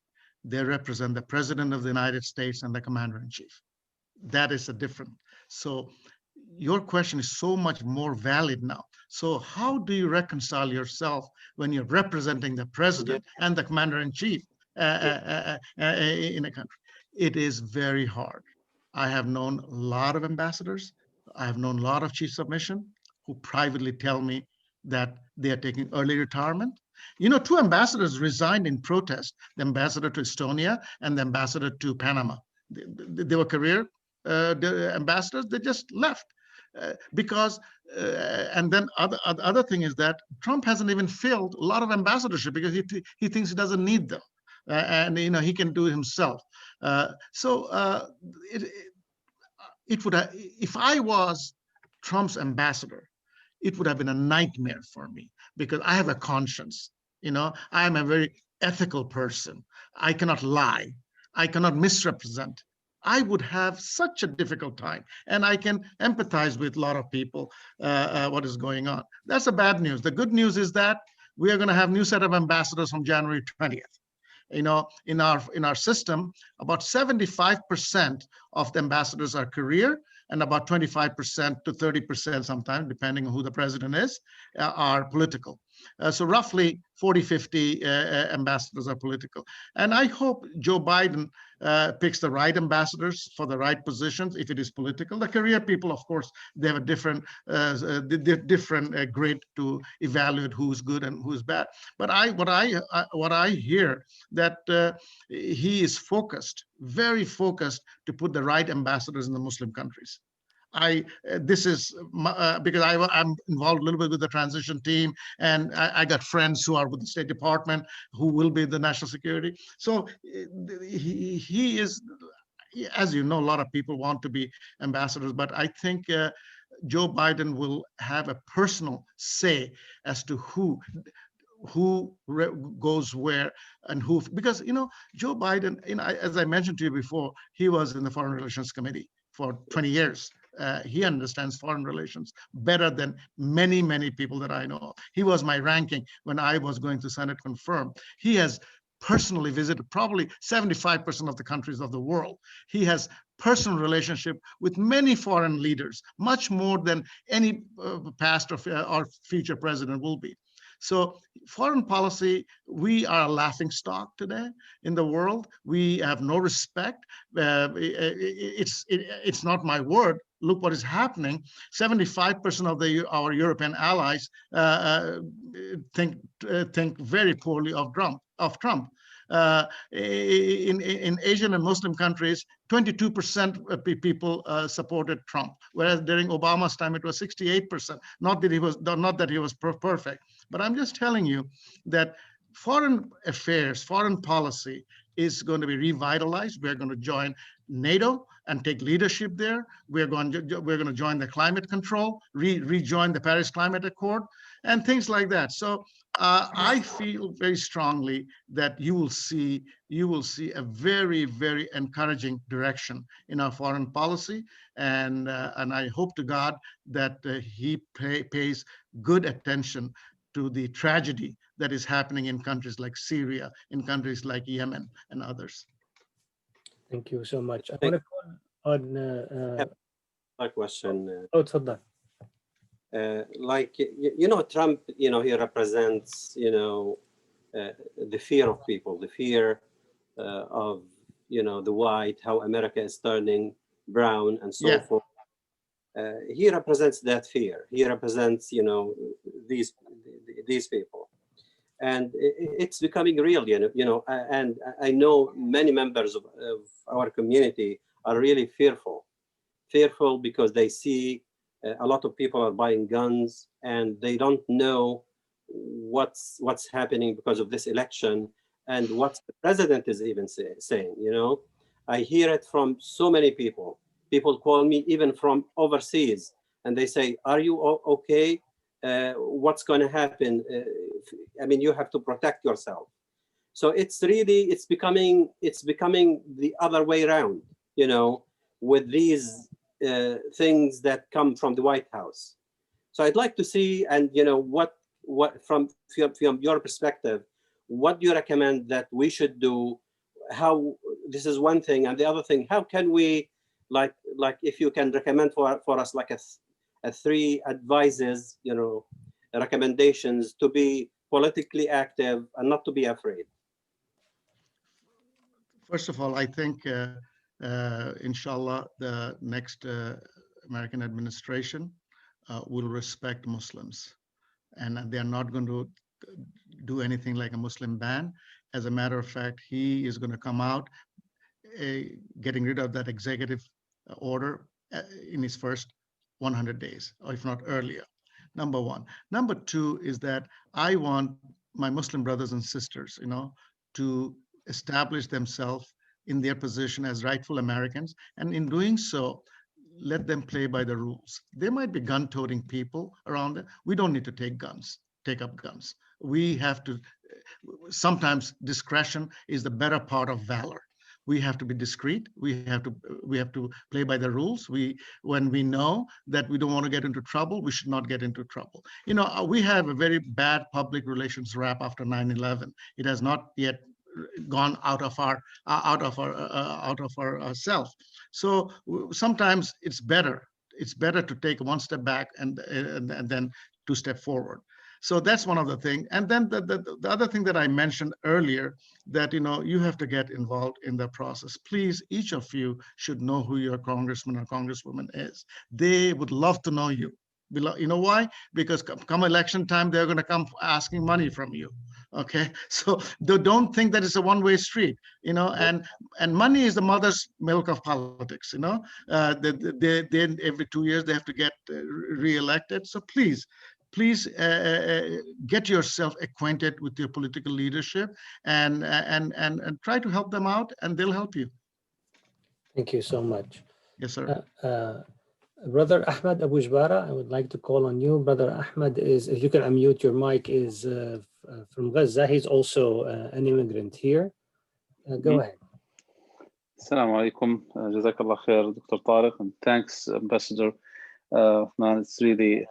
They represent the President of the United States and the Commander-in-Chief. That is a different. So your question is so much more valid now. So how do you reconcile yourself when you're representing the President and the Commander-in-Chief in a country? It is very hard. I have known a lot of ambassadors. I have known a lot of chiefs of mission who privately tell me that they are taking early retirement. You know, 2 ambassadors resigned in protest, the ambassador to Estonia and the ambassador to Panama. They were career ambassadors, they just left because, and then other thing is that Trump hasn't even filled a lot of ambassadorship because he thinks he doesn't need them. And, you know, he can do it himself. It would have, if I was Trump's ambassador, it would have been a nightmare for me because I have a conscience. You know, I am a very ethical person. I cannot lie. I cannot misrepresent. I would have such a difficult time, and I can empathize with a lot of people what is going on. That's the bad news. The good news is that we are going to have a new set of ambassadors on January 20th. You know, in our system, about 75% of the ambassadors are career, and about 25% to 30% sometimes, depending on who the president is, are political. So roughly 40, 50 ambassadors are political. And I hope Joe Biden picks the right ambassadors for the right positions if it is political. The career people, of course, they have a different grid to evaluate who's good and who's bad. But what I hear that he is focused, very focused, to put the right ambassadors in the Muslim countries. This is because I'm involved a little bit with the transition team, and I got friends who are with the State Department who will be the national security. So he is, as you know, a lot of people want to be ambassadors, but I think Joe Biden will have a personal say as to who goes where and who, because, you know, Joe Biden, you know, as I mentioned to you before, he was in the Foreign Relations Committee for 20 years. He understands foreign relations better than many, many people that I know. He was my ranking when I was going to Senate confirm. He has personally visited probably 75% of the countries of the world. He has personal relationship with many foreign leaders, much more than any past or future president will be. So foreign policy, we are a laughing stock today in the world. We have no respect. It's not my word. Look what is happening. 75% of our European allies think very poorly of Trump. In Asian and Muslim countries, 22% of people supported Trump, whereas during Obama's time it was 68%. Not that he was perfect, but I'm just telling you that foreign affairs, foreign policy is going to be revitalized. We're going to join NATO and take leadership there. We're going to join the climate control, rejoin the Paris Climate Accord, and things like that. So I feel very strongly that you will see a very, very encouraging direction in our foreign policy, and I hope to God that he pays good attention to the tragedy that is happening in countries like Syria, in countries like Yemen and others. Thank you so much. I want to call on a question. تفضل. Like, you know, Trump, you know, he represents, you know, the fear of people, the fear of, you know, the white, how America is turning brown and so forth. He represents that fear. He represents, you know, these people. And it's becoming real, you know, and I know many members of our community are really fearful because they see a lot of people are buying guns and they don't know what's happening because of this election and what the president is even saying, you know. I hear it from so many people. People call me even from overseas, and they say, "Are you okay? What's going to happen? I mean, you have to protect yourself." So it's becoming the other way around, you know, with these things that come from the White House. So I'd like to see, and you know, what from your perspective, what do you recommend that we should do? How, this is one thing, and the other thing, how can we, like if you can recommend for us like a 3 advices, you know, recommendations to be politically active and not to be afraid. First of all, I think, inshallah, the next American administration will respect Muslims, and they're not going to do anything like a Muslim ban. As a matter of fact, he is going to come out getting rid of that executive order in his first 100 days, or if not earlier. Number one. Number two is that I want my Muslim brothers and sisters, you know, to establish themselves in their position as rightful Americans, and in doing so, let them play by the rules. There might be gun-toting people around it. We don't need to take up guns. We have to, sometimes discretion is the better part of valor. We have to be discreet. We have to play by the rules. When we know that we don't want to get into trouble, we should not get into trouble. You know, we have a very bad public relations rap after 9/11. It has not yet gone out of our self. So sometimes it's better to take one step back and then 2 steps forward. So that's one of the things. And then the other thing that I mentioned earlier, that, you know, you have to get involved in the process. Please, each of you should know who your congressman or congresswoman is. They would love to know you. You know why? Because come election time, they're going to come asking money from you. Okay, so don't think that it's a one-way street, you know, and money is the mother's milk of politics, you know. They every 2 years they have to get re-elected. So please get yourself acquainted with your political leadership and try to help them out, and they'll help you. Thank you so much. Yes, sir. Brother Ahmed Abu Jbara, I would like to call on you. Brother Ahmed is, if you can unmute your mic, is from Gaza. He's also an immigrant here. Go ahead. Assalamu alaikum. Jazakallah khair, Dr. Tariq, and thanks, Ambassador. Man, it's really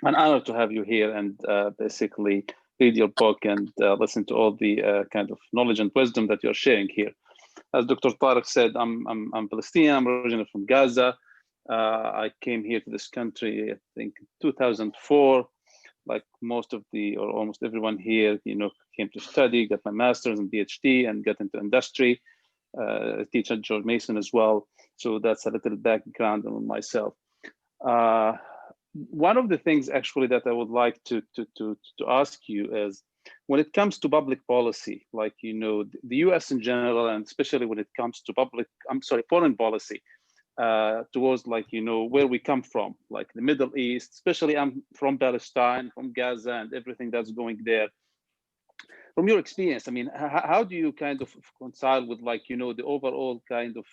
an honor to have you here and basically read your book and listen to all the kind of knowledge and wisdom that you're sharing here. As Dr. Tariq said, I'm Palestinian. I'm originally from Gaza. I came here to this country, I think, 2004. Like most of or almost everyone here, you know, came to study, got my master's and PhD, and got into industry. I teach at George Mason as well. So that's a little background on myself. One of the things actually that I would like to ask you is, when it comes to public policy, like, you know, the US in general, and especially when it comes to foreign policy, towards, like, you know, where we come from, like the Middle East, especially I'm from Palestine, from Gaza, and everything that's going there. From your experience, I mean, how do you kind of reconcile with, like, you know, the overall kind of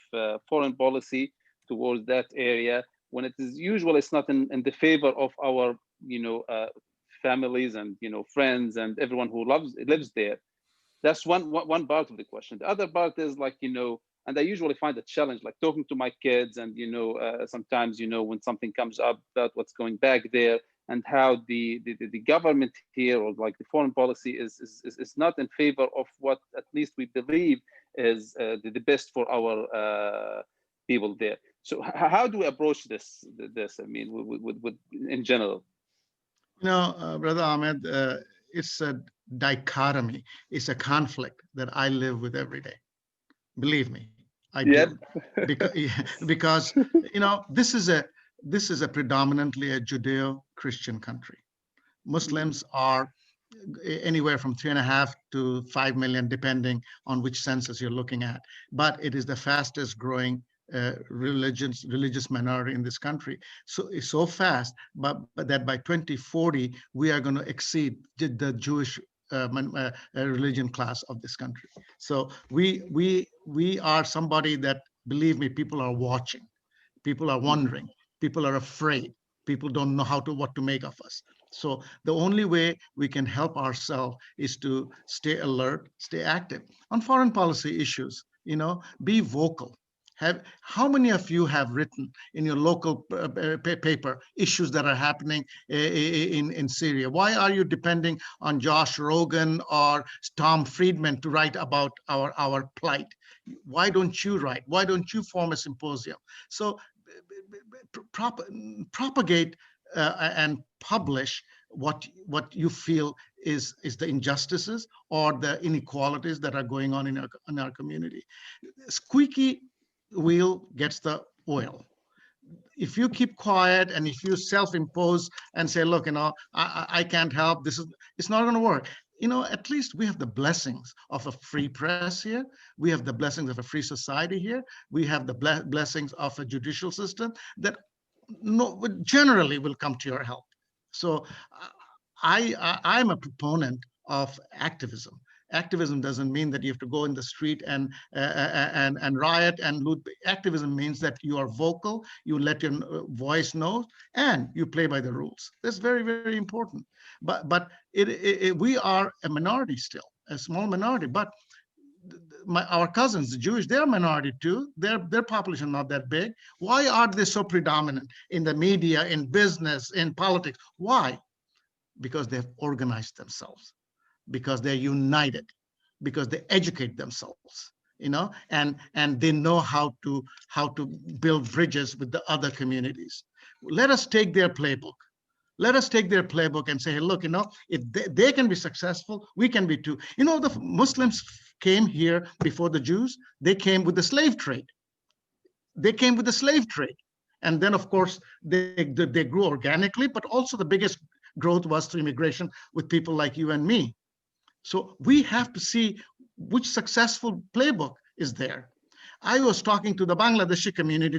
foreign policy towards that area, when it is usually it's not in the favor of our, you know, families and, you know, friends and everyone who lives there? That's one part of the question. The other part is, like, you know, and I usually find a challenge, like talking to my kids, and, you know, sometimes, you know, when something comes up about what's going back there, and how the government here, or like the foreign policy is not in favor of what at least we believe is the best for our people there. So how do we approach this? I mean, with in general. You know, Brother Ahmed, it's a dichotomy. It's a conflict that I live with every day. Believe me, I do. Because you know, this is a predominantly a Judeo-Christian country. Muslims are anywhere from 3.5 to 5 million, depending on which census you're looking at. But it is the fastest growing religious minority in this country. So it's so fast, but that by 2040 we are going to exceed the Jewish religion class of this country. So we are somebody that, believe me, people are watching, people are wondering, people are afraid, people don't know what to make of us. So the only way we can help ourselves is to stay alert, stay active on foreign policy issues. Be vocal. How many of you have written in your local paper issues that are happening in Syria? Why are you depending on Josh Rogan or Tom Friedman to write about our plight? Why don't you write? Why don't you form a symposium? So propagate and publish what you feel is the injustices or the inequalities that are going on in our community. Squeaky wheel gets the oil. If you keep quiet and if you self-impose and say, look, I can't help, it's not going to work. At least we have the blessings of a free press here. We have the blessings of a free society here. We have the blessings of a judicial system that generally will come to your help. So I'm a proponent of activism. Activism doesn't mean that you have to go in the street and riot and loot. Activism means that you are vocal, you let your voice know, and you play by the rules. That's very, very important. But we are a minority still, a small minority. But our cousins, the Jewish, they're a minority too. Their population not that big. Why are they so predominant in the media, in business, in politics? Why? Because they've organized themselves, because they're united, because they educate themselves, and they know how to build bridges with the other communities. Let us take their playbook. Let us take their playbook and say, hey, look, if they can be successful, we can be too. The Muslims came here before the Jews. They came with the slave trade. And then, of course, they grew organically, but also the biggest growth was through immigration with people like you and me. So we have to see which successful playbook is there. I was talking to the Bangladeshi community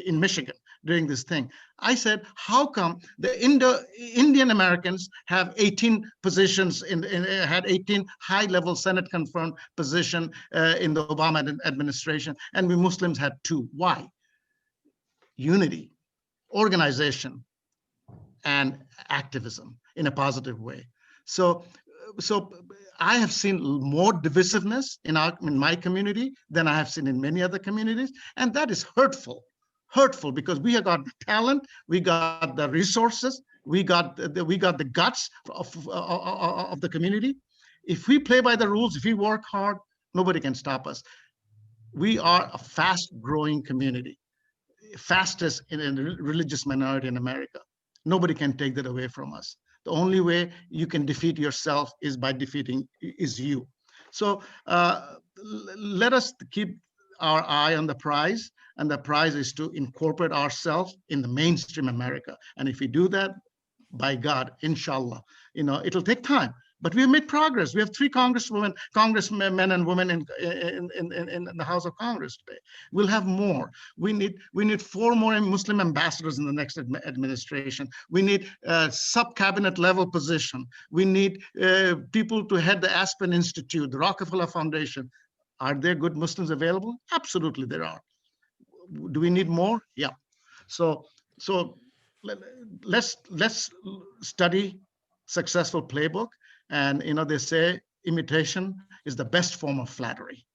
in Michigan during this thing. I said, how come the Indian Americans have 18 positions, had 18 high-level Senate-confirmed position in the Obama administration, and we Muslims had 2? Why? Unity, organization, and activism in a positive way. So I have seen more divisiveness in my community than I have seen in many other communities, and that is hurtful because we have got the talent, we got the resources, we got the guts of the community. If we play by the rules, if we work hard, nobody can stop us. We are a fast-growing community, fastest in a religious minority in America. Nobody can take that away from us. The only way you can defeat yourself is by defeating you. So let us keep our eye on the prize, and the prize is to incorporate ourselves in the mainstream America. And if we do that, by God, inshallah, it'll take time. But we have made progress. We have 3 congressmen and women in the House of Congress today. We'll have more. We need 4 more Muslim ambassadors in the next administration. We need sub-cabinet level position. We need people to head the Aspen Institute, the Rockefeller Foundation. Are there good Muslims available? Absolutely, there are. Do we need more? Yeah. So let's study successful playbook. And they say imitation is the best form of flattery.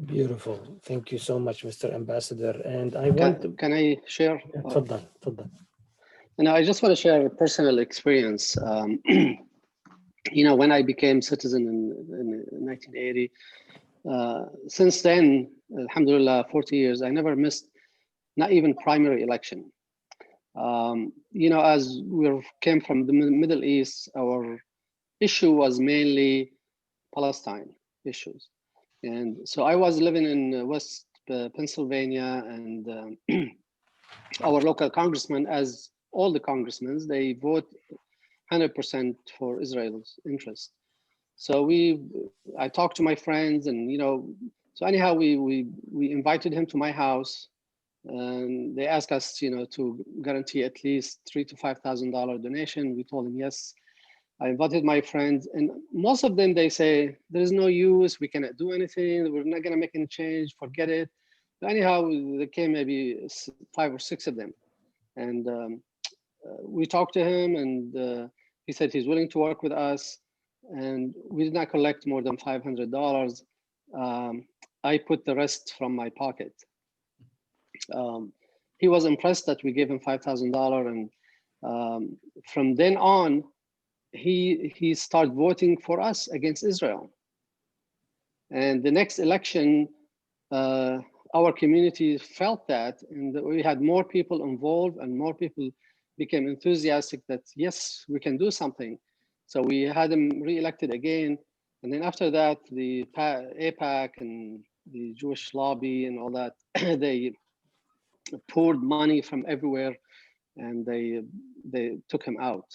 Beautiful. Thank you so much, Mr. Ambassador. And can I share? Tfaddal. I just want to share a personal experience. When I became citizen in 1980, since then, alhamdulillah, 40 years, I never missed, not even primary election. As we came from the Middle East, our issue was mainly Palestine issues. And so I was living in West Pennsylvania, and our local congressman, as all the congressmen, they vote 100% for Israel's interest. So I talked to my friends, and so anyhow, we invited him to my house, and they asked us, to guarantee at least $3,000 to $5,000 donation. We told him yes. I invited my friends, and most of them, they say, there's no use, we cannot do anything, we're not gonna make any change, forget it. But anyhow, there came maybe 5 or 6 of them. And we talked to him, and he said he's willing to work with us. And we did not collect more than $500. I put the rest from my pocket. He was impressed that we gave him $5,000. And from then on, he started voting for us against Israel. And the next election, our community felt that, and we had more people involved, and more people became enthusiastic that, yes, we can do something. So we had him re-elected again. And then after that, the AIPAC and the Jewish lobby and all that, they poured money from everywhere, and they took him out.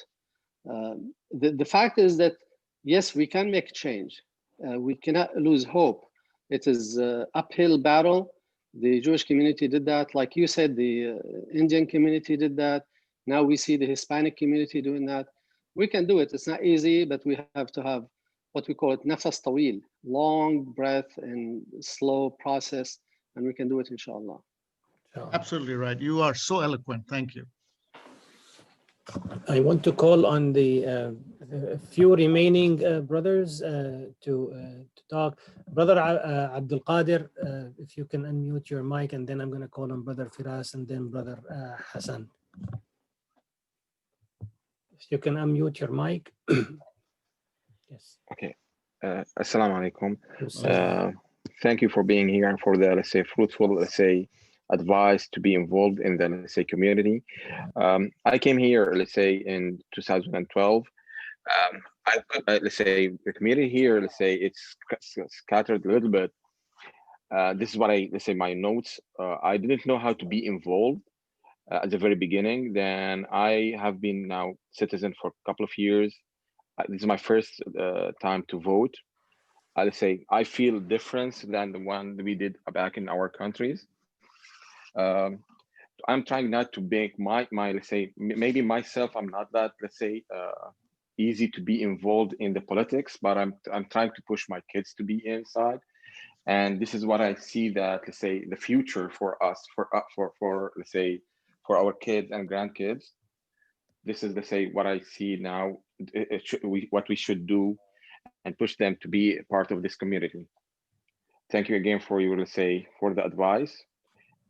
The fact is that, yes, we can make change. We cannot lose hope. It is an uphill battle. The Jewish community did that. Like you said, the Indian community did that. Now we see the Hispanic community doing that. We can do it. It's not easy, but we have to have what we call it nafas tawil, long breath and slow process, and we can do it, inshallah. Absolutely right. You are so eloquent. Thank you. I want to call on the few remaining brothers to talk. Brother Abdul Qadir, if you can unmute your mic, and then I'm going to call on Brother Firas and then Brother Hassan. If you can unmute your mic. Yes. Okay. Assalamu alaikum. Thank you for being here and for the, let's say, fruitful, let's say, advice to be involved in the, let's say, community. I came here, let's say, in 2012. Let's say the community here, let's say, it's scattered a little bit. This is what let's say, my notes. I didn't know how to be involved at the very beginning. Then I have been now citizen for a couple of years. This is my first time to vote. Let's say I feel different than the one that we did back in our countries. I'm trying not to make my let's say, maybe myself, I'm not that, let's say, easy to be involved in the politics, but I'm trying to push my kids to be inside. And this is what I see that, let's say, the future for us, for let's say, for our kids and grandkids. This is, let's say, what I see now, what we should do and push them to be a part of this community. Thank you again for your, let's say, for the advice.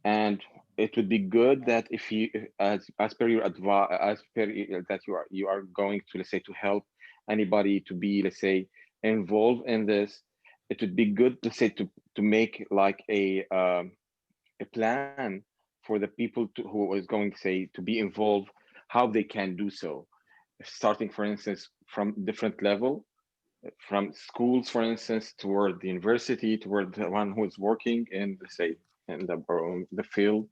And it would be good that if you, as per your advice, that you are going to, let's say, to help anybody to be, let's say, involved in this, it would be good, let's say, to make like a plan for the people who is going to say to be involved, how they can do so, starting, for instance, from different level, from schools, for instance, toward the university, toward the one who is working in, let's say, in the field.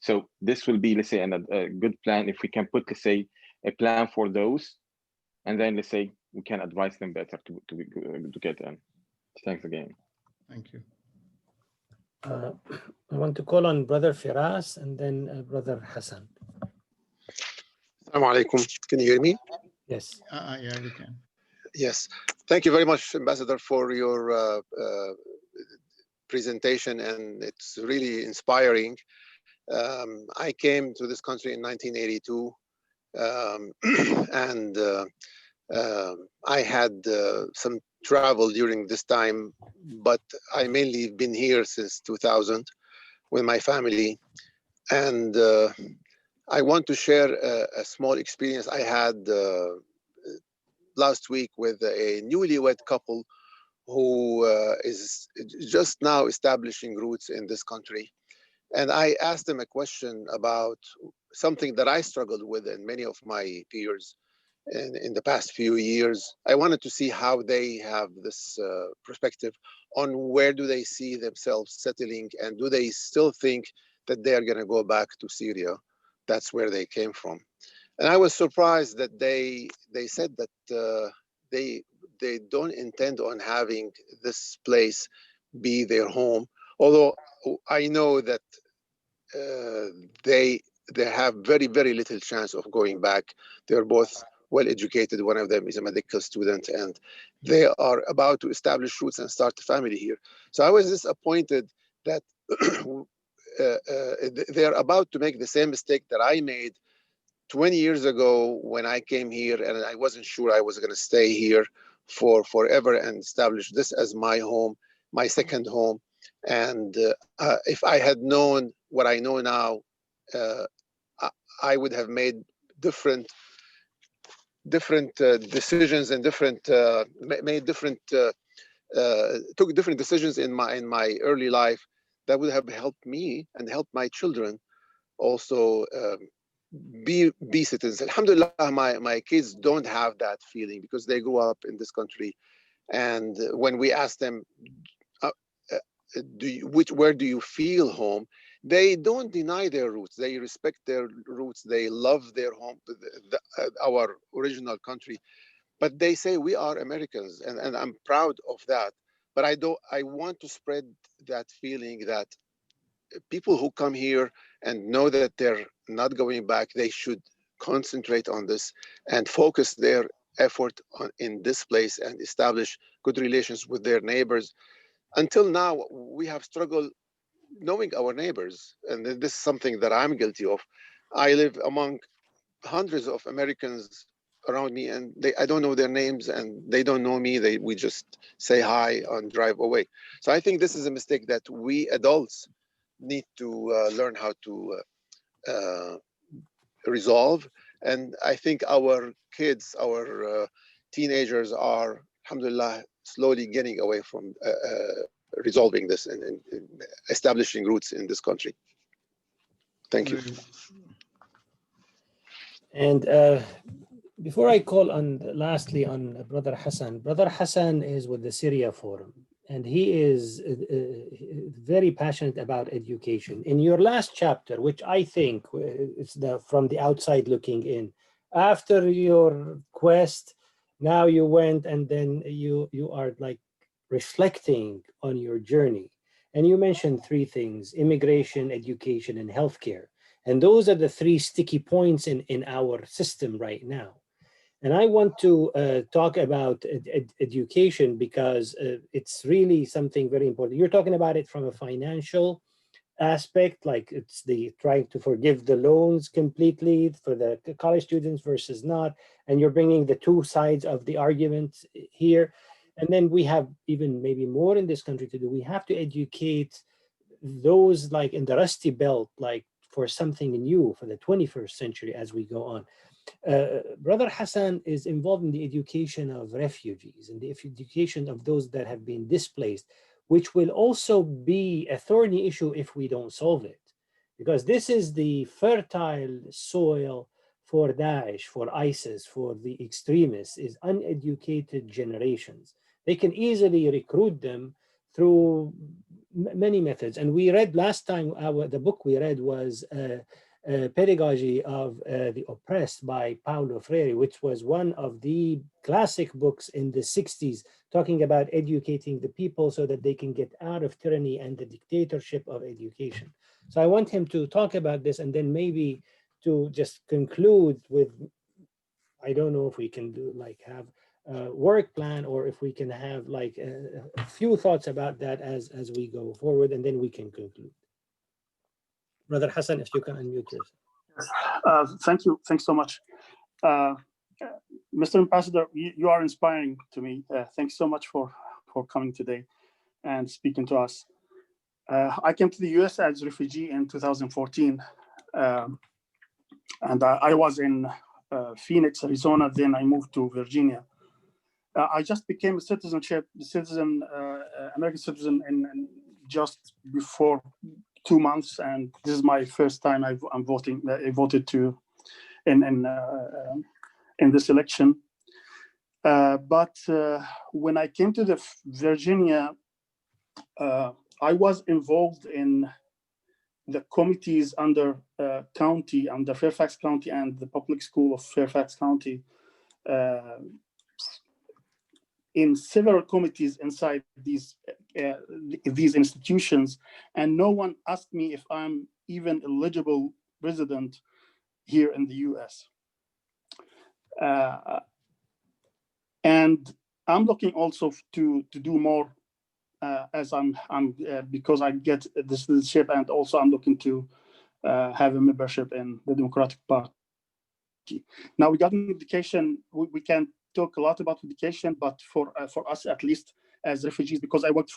So this will be, let's say, a good plan if we can put, let's say, a plan for those, and then, let's say, we can advise them better to get in. Thanks again. Thank you. I want to call on Brother Firas and then Brother Hassan. Assalamu alaikum. Can you hear me? Yes. Yeah, we can. Yes. Thank you very much, Ambassador, for your presentation, and it's really inspiring. I came to this country in 1982, and I had some travel during this time, but I mainly been here since 2000 with my family. And I want to share a small experience I had last week with a newlywed couple who is just now establishing roots in this country. And I asked them a question about something that I struggled with and many of my peers in the past few years. I wanted to see how they have this perspective on where do they see themselves settling, and do they still think that they are going to go back to Syria? That's where they came from. And I was surprised that they said that they don't intend on having this place be their home. Although I know that they have very, very little chance of going back. They're both well educated. One of them is a medical student, and they are about to establish roots and start a family here. So I was disappointed that they're about to make the same mistake that I made 20 years ago when I came here, and I wasn't sure I was going to stay here for forever and establish this as my home, my second home. And if I had known what I know now, I would have made different decisions and took different decisions in my early life that would have helped me and helped my children also be citizens. Alhamdulillah, my kids don't have that feeling because they grew up in this country. And when we ask them, where do you feel home? They don't deny their roots. They respect their roots. They love their home, our original country. But they say we are Americans, and I'm proud of that. But I want to spread that feeling that people who come here and know that they're not going back, they should concentrate on this and focus their effort in this place and establish good relations with their neighbors. Until now, we have struggled knowing our neighbors, and this is something that I'm guilty of. I live among hundreds of Americans around me, and I don't know their names, and they don't know me. We just say hi and drive away. So I think this is a mistake that we adults need to learn how to resolve. And I think our kids, our teenagers are, alhamdulillah, slowly getting away from resolving this and establishing roots in this country. Thank you. And before I call on, lastly, on Brother Hassan is with the Syria Forum, and he is very passionate about education. In your last chapter, which I think is from the outside looking in, after your quest, now you went and then you are like reflecting on your journey. And you mentioned three things: immigration, education, and healthcare. And those are the three sticky points in our system right now. And I want to talk about education because it's really something very important. You're talking about it from a financial aspect, like it's the trying to forgive the loans completely for the college students versus not. And you're bringing the two sides of the argument here. And then we have even maybe more in this country to do. We have to educate those like in the rusty belt, like for something new for the 21st century as we go on. Brother Hassan is involved in the education of refugees and the education of those that have been displaced, which will also be a thorny issue if we don't solve it, because this is the fertile soil for Daesh, for ISIS, for the extremists, is uneducated generations. They can easily recruit them through many methods. And we read last time, the book we read was Pedagogy of the Oppressed by Paulo Freire, which was one of the classic books in the 60s, talking about educating the people so that they can get out of tyranny and the dictatorship of education. So I want him to talk about this, and then maybe to just conclude with, I don't know if we can do like have a work plan, or if we can have like a few thoughts about that as we go forward, and then we can conclude. Brother Hassan, if you can unmute yourself. Thank you. Thanks so much. Mr. Ambassador, you are inspiring to me. Thanks so much for coming today and speaking to us. I came to the US as a refugee in 2014. And I was in Phoenix, Arizona. Then I moved to Virginia. I just became American citizen in just before 2 months, and this is my first time I voted in this election. But when I came to the Virginia, I was involved in the committees under Fairfax County and the public school of Fairfax County, in several committees inside these institutions, and no one asked me if I'm even eligible resident here in the US. And I'm looking also to do more as because I get this citizenship, and also I'm looking to have a membership in the Democratic Party. Now, regarding education, we can talk a lot about education, but for us, at least as refugees, because I worked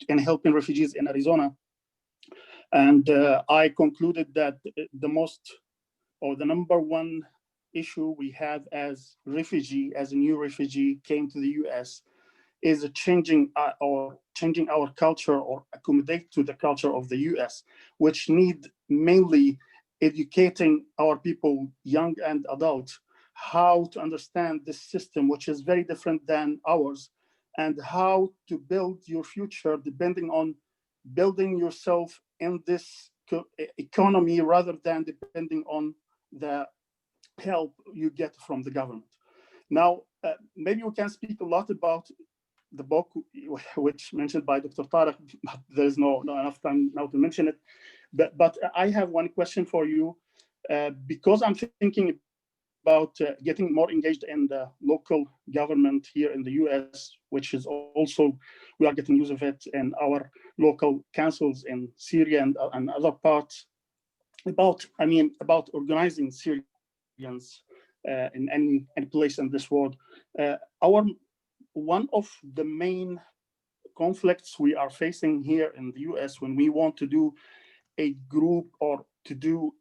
in helping refugees in Arizona, and I concluded that the number one issue we have as a new refugee came to the U.S. is changing our culture or accommodate to the culture of the U.S., which need mainly educating our people, young and adult, how to understand this system, which is very different than ours, and how to build your future depending on building yourself in this economy rather than depending on the help you get from the government. Now, maybe we can speak a lot about the book, which mentioned by Dr. Tariq, but there's not enough time now to mention it. But I have one question for you, because I'm thinking about getting more engaged in the local government here in the US, which is also, we are getting use of it in our local councils in Syria and other parts, about organizing Syrians in any place in this world. One of the main conflicts we are facing here in the US when we want to do a group or to do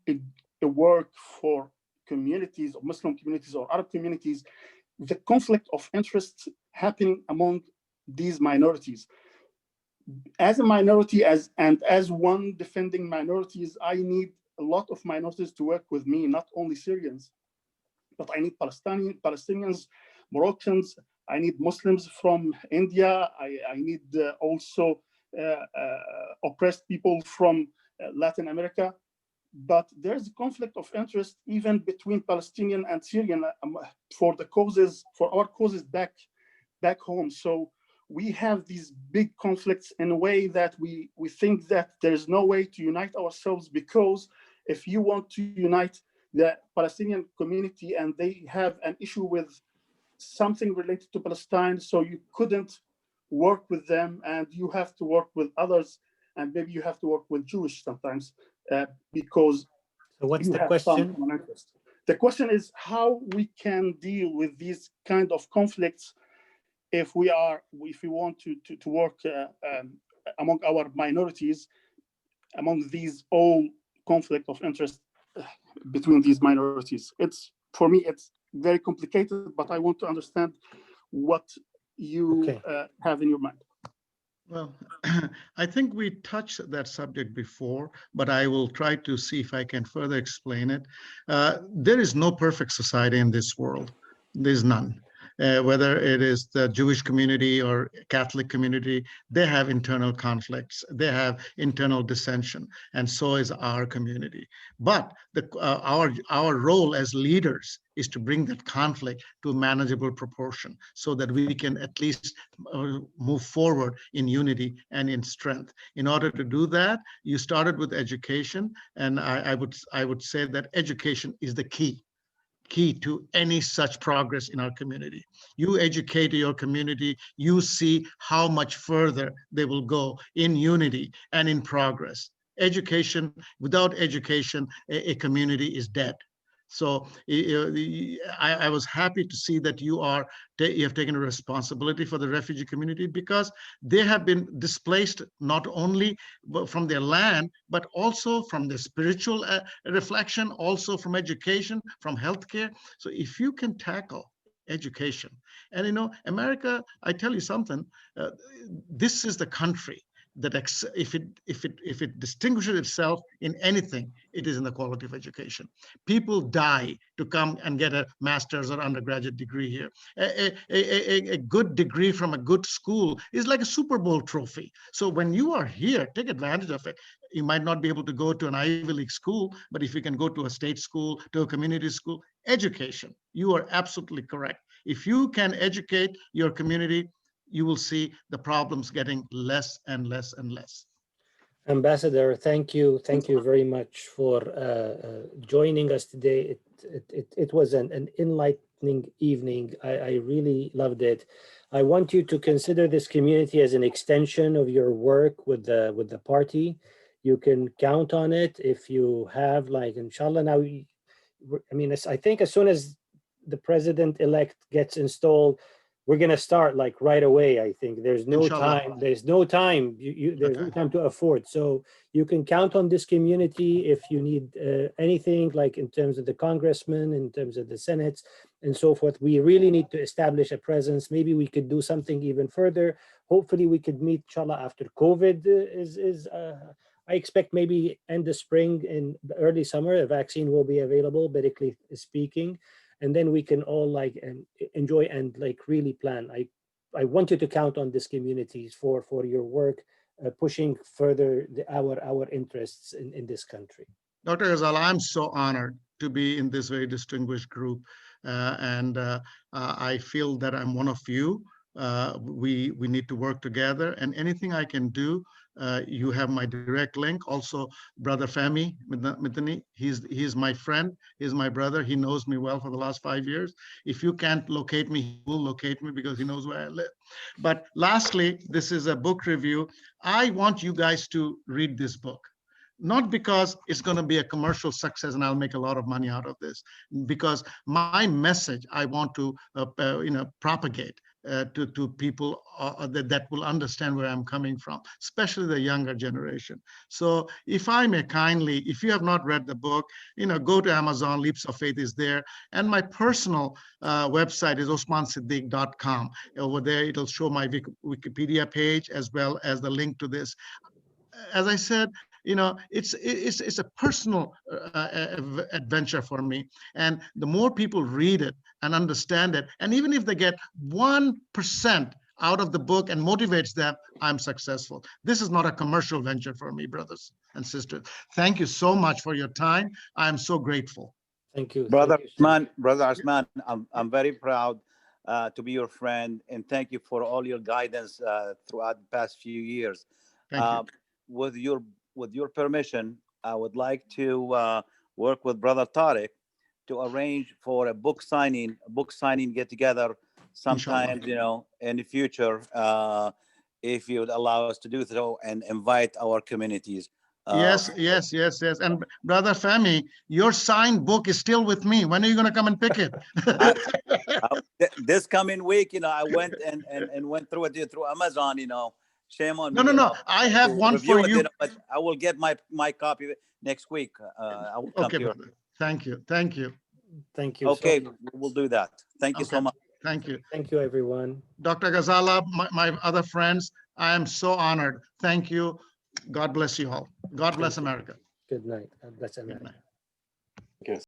a work for communities, or Muslim communities or Arab communities, the conflict of interests happening among these minorities. As a minority, as one defending minorities, I need a lot of minorities to work with me, not only Syrians, but I need Palestinians, Moroccans, I need Muslims from India, I need also oppressed people from Latin America. But there's a conflict of interest even between Palestinian and Syrian for our causes back home. So we have these big conflicts in a way that we think that there's no way to unite ourselves, because if you want to unite the Palestinian community and they have an issue with something related to Palestine, so you couldn't work with them, and you have to work with others, and maybe you have to work with Jewish sometimes, because so what's the question? The question is how we can deal with these kind of conflicts if we want to work among our minorities, among these all conflict of interest between these minorities. For me, it's very complicated, but I want to understand what you have in your mind. Well, I think we touched that subject before, but I will try to see if I can further explain it. There is no perfect society in this world. There's none. Whether it is the Jewish community or Catholic community, they have internal conflicts, they have internal dissension, and so is our community. But our role as leaders is to bring that conflict to a manageable proportion so that we can at least move forward in unity and in strength. In order to do that, you started with education, and I would say that education is the key to any such progress in our community. You educate your community, you see how much further they will go in unity and in progress. Education, without education, a community is dead. So I was happy to see that you have taken a responsibility for the refugee community, because they have been displaced not only from their land, but also from the spiritual reflection, also from education, from healthcare. So if you can tackle education, and America, I tell you something, this is the country that if it distinguishes itself in anything, it is in the quality of education. People die to come and get a master's or undergraduate degree here. A good degree from a good school is like a Super Bowl trophy. So when you are here, take advantage of it. You might not be able to go to an Ivy League school, but if you can go to a state school, to a community school, education, you are absolutely correct. If you can educate your community, you will see the problems getting less and less and less. Ambassador, thank you very much for joining us today. It was an enlightening evening. I really loved it. I want you to consider this community as an extension of your work with the party. You can count on it if you have, like, inshallah. Now, I mean, I think as soon as the president-elect gets installed, we're going to start like right away. I think there's no Inshallah. time. There's no time. There's no time to afford. So you can count on this community if you need anything, like in terms of the congressman, in terms of the Senate, and so forth. We really need to establish a presence. Maybe we could do something even further. Hopefully, we could meet, inshallah, after COVID I expect maybe end of spring and early summer, a vaccine will be available, medically speaking. And then we can all like enjoy and like really plan. I want you to count on this communities for your work, pushing further our interests in this country. Dr. Ghazala, I'm so honored to be in this very distinguished group. I feel that I'm one of you. We need to work together, and anything I can do, you have my direct link. Also, Brother Fahmy Mitani, he's my friend, he's my brother. He knows me well for the last 5 years. If you can't locate me, he will locate me because he knows where I live. But lastly, this is a book review. I want you guys to read this book. Not because it's going to be a commercial success and I'll make a lot of money out of this, because my message I want to propagate to people that will understand where I'm coming from, especially the younger generation. So if I may kindly, if you have not read the book, go to Amazon. Leaps of Faith is there. And my personal website is osmansiddique.com. Over there, it'll show my Wikipedia page as well as the link to this. As I said, it's a personal adventure for me. And the more people read it and understand it, and even if they get 1% out of the book and motivates them, I'm successful. This is not a commercial venture for me, brothers and sisters. Thank you so much for your time. I'm so grateful. Thank you. Brother Osman, I'm very proud to be your friend, and thank you for all your guidance throughout the past few years. Thank you. With your permission, I would like to work with Brother Tariq to arrange for a book signing get together sometime, in the future, if you would allow us to do so, and invite our communities. Yes. And Brother Fahmy, your signed book is still with me. When are you going to come and pick it? This coming week, I went and went through it through Amazon, Shame on me. No. I have one for you. But I will get my copy next week. I will come to you. Thank you. Okay, we'll do that. Thank you so much. Thank you. Thank you, everyone. Dr. Ghazala, my other friends, I am so honored. Thank you. God bless you all. God bless America. Good night. God bless America. Good night.